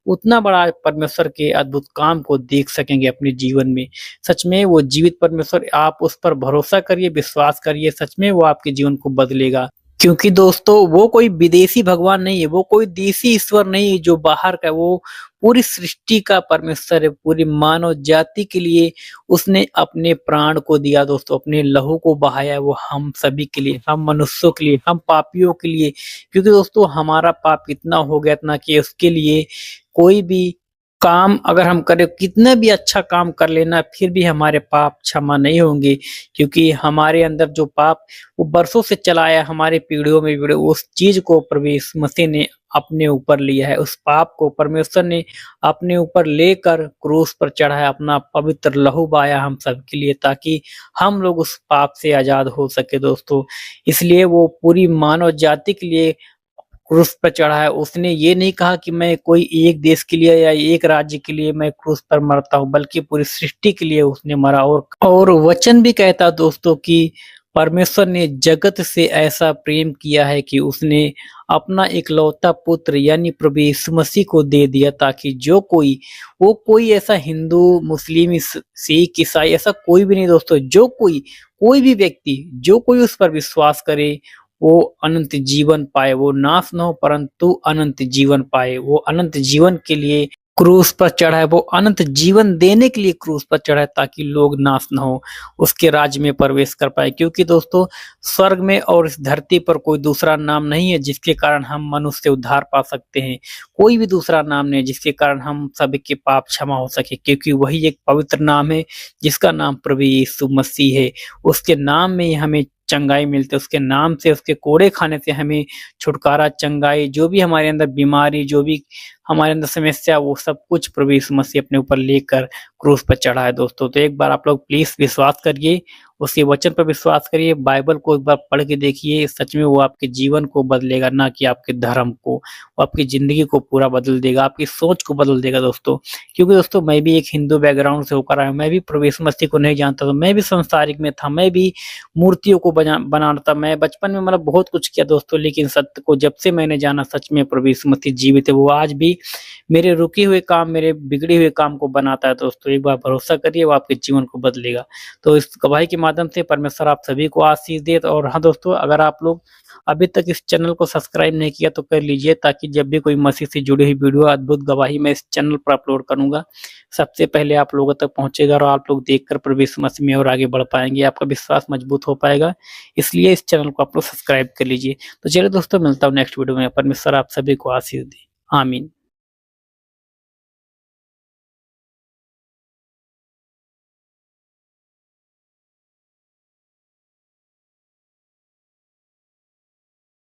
उतना बड़ा परमेश्वर के अद्भुत काम को देख सकेंगे अपने जीवन में। सच में वो जीवित परमेश्वर, आप उस पर भरोसा करिए, विश्वास करिए, सच में वो आपके जीवन को बदलेगा। क्योंकि दोस्तों, वो कोई विदेशी भगवान नहीं है, वो कोई देसी ईश्वर नहीं है जो बाहर का, वो पूरी सृष्टि का परमेश्वर है। पूरी मानव जाति के लिए उसने अपने प्राण को दिया दोस्तों, अपने लहू को बहाया। वो हम सभी के लिए, हम मनुष्यों के लिए, हम पापियों के लिए। क्योंकि दोस्तों, हमारा पाप इतना हो गया इतना कि उसके लिए कोई भी काम अगर हम करें, कितना भी अच्छा काम कर लेना, फिर भी हमारे पाप क्षमा नहीं होंगे, क्योंकि हमारे अंदर जो पाप वो बरसों से चला आया, हमारे पीढ़ियों में पीढ़ियों, उस चीज को प्रभु यीशु मसीह ने अपने ऊपर लिया है। उस पाप को परमेश्वर ने अपने ऊपर लेकर क्रूस पर चढ़ाया, अपना पवित्र लहू बहाया हम सबके लिए, ताकि हम लोग उस पाप से आजाद हो सके दोस्तों। इसलिए वो पूरी मानव जाति के लिए क्रूस पर चढ़ा है। उसने ये नहीं कहा कि मैं कोई एक देश के लिए या एक राज्य के लिए मैं क्रूस पर मरता हूँ, बल्कि पूरी सृष्टि के लिए उसने मरा। और वचन भी कहता दोस्तों कि परमेश्वर ने जगत से ऐसा प्रेम किया है कि उसने अपना इकलौता पुत्र यानी प्रभु यीशु मसीह को दे दिया, ताकि जो कोई ऐसा हिंदू, मुस्लिम, सिख, ईसाई ऐसा कोई भी नहीं दोस्तों, जो कोई भी व्यक्ति जो कोई उस पर विश्वास करे वो अनंत जीवन पाए, वो नाश न हो परंतु अनंत जीवन पाए। वो अनंत जीवन के लिए क्रूस पर चढ़ा है, वो अनंत जीवन देने के लिए क्रूस पर चढ़ा है, ताकि लोग नाश न हो, उसके राज्य में प्रवेश कर पाए। क्योंकि दोस्तों स्वर्ग में और इस धरती पर कोई दूसरा नाम नहीं है जिसके कारण हम मनुष्य से उद्धार पा सकते हैं। कोई भी दूसरा नाम नहीं है जिसके कारण हम सभी के पाप क्षमा हो सके, क्योंकि वही एक पवित्र नाम है जिसका नाम प्रभु यीशु मसीह है। उसके नाम में ही हमें चंगाई मिलती है, उसके नाम से, उसके कोड़े खाने से हमें छुटकारा, चंगाई, जो भी हमारे अंदर बीमारी, जो भी हमारे अंदर समस्या, वो सब कुछ प्रभु यीशु मसीह अपने ऊपर लेकर क्रूस पर चढ़ा है दोस्तों। तो एक बार आप लोग प्लीज विश्वास करिए, उसके वचन पर विश्वास करिए, बाइबल को एक बार पढ़ के देखिए, सच में वो आपके जीवन को बदलेगा, ना कि आपके धर्म को। वो आपकी जिंदगी को पूरा बदल देगा, आपकी सोच को बदल देगा दोस्तों। क्योंकि दोस्तों मैं भी एक हिंदू बैकग्राउंड से होकर आया हूँ, मैं भी प्रभु यीशु मसीह को नहीं जानता था, मैं भी संसारिक में था, मैं भी मूर्तियों को बनाना था, मैं बचपन में मतलब बहुत कुछ किया दोस्तों। लेकिन सत्य को जब से मैंने जाना, सच में प्रभु यीशु मसीह जीवित है, वो आज भी मेरे रुके हुए काम, मेरे बिगड़े हुए काम को बनाता है दोस्तों। एक बार भरोसा करिए, वो आपके जीवन को बदलेगा। तो इस गवाही के माध्यम से परमेश्वर आप सभी को आशीष दे। और हाँ दोस्तों, अगर आप लोग अभी तक इस चैनल को सब्सक्राइब नहीं किया तो कर लीजिए, ताकि जब भी कोई मसीह से जुड़ी हुई वीडियो, अद्भुत गवाही मैं इस चैनल पर अपलोड करूंगा, सबसे पहले आप लोगों तक पहुंचेगा और आप लोग देखकर प्रभु यीशु मसीह में और आगे बढ़ पाएंगे, आपका विश्वास मजबूत हो पाएगा। इसलिए इस चैनल को आप लोग सब्सक्राइब कर लीजिए। तो चलिए दोस्तों, मिलता हूँ नेक्स्ट वीडियो में। परमेश्वर आप सभी को आशीष दे। आमीन।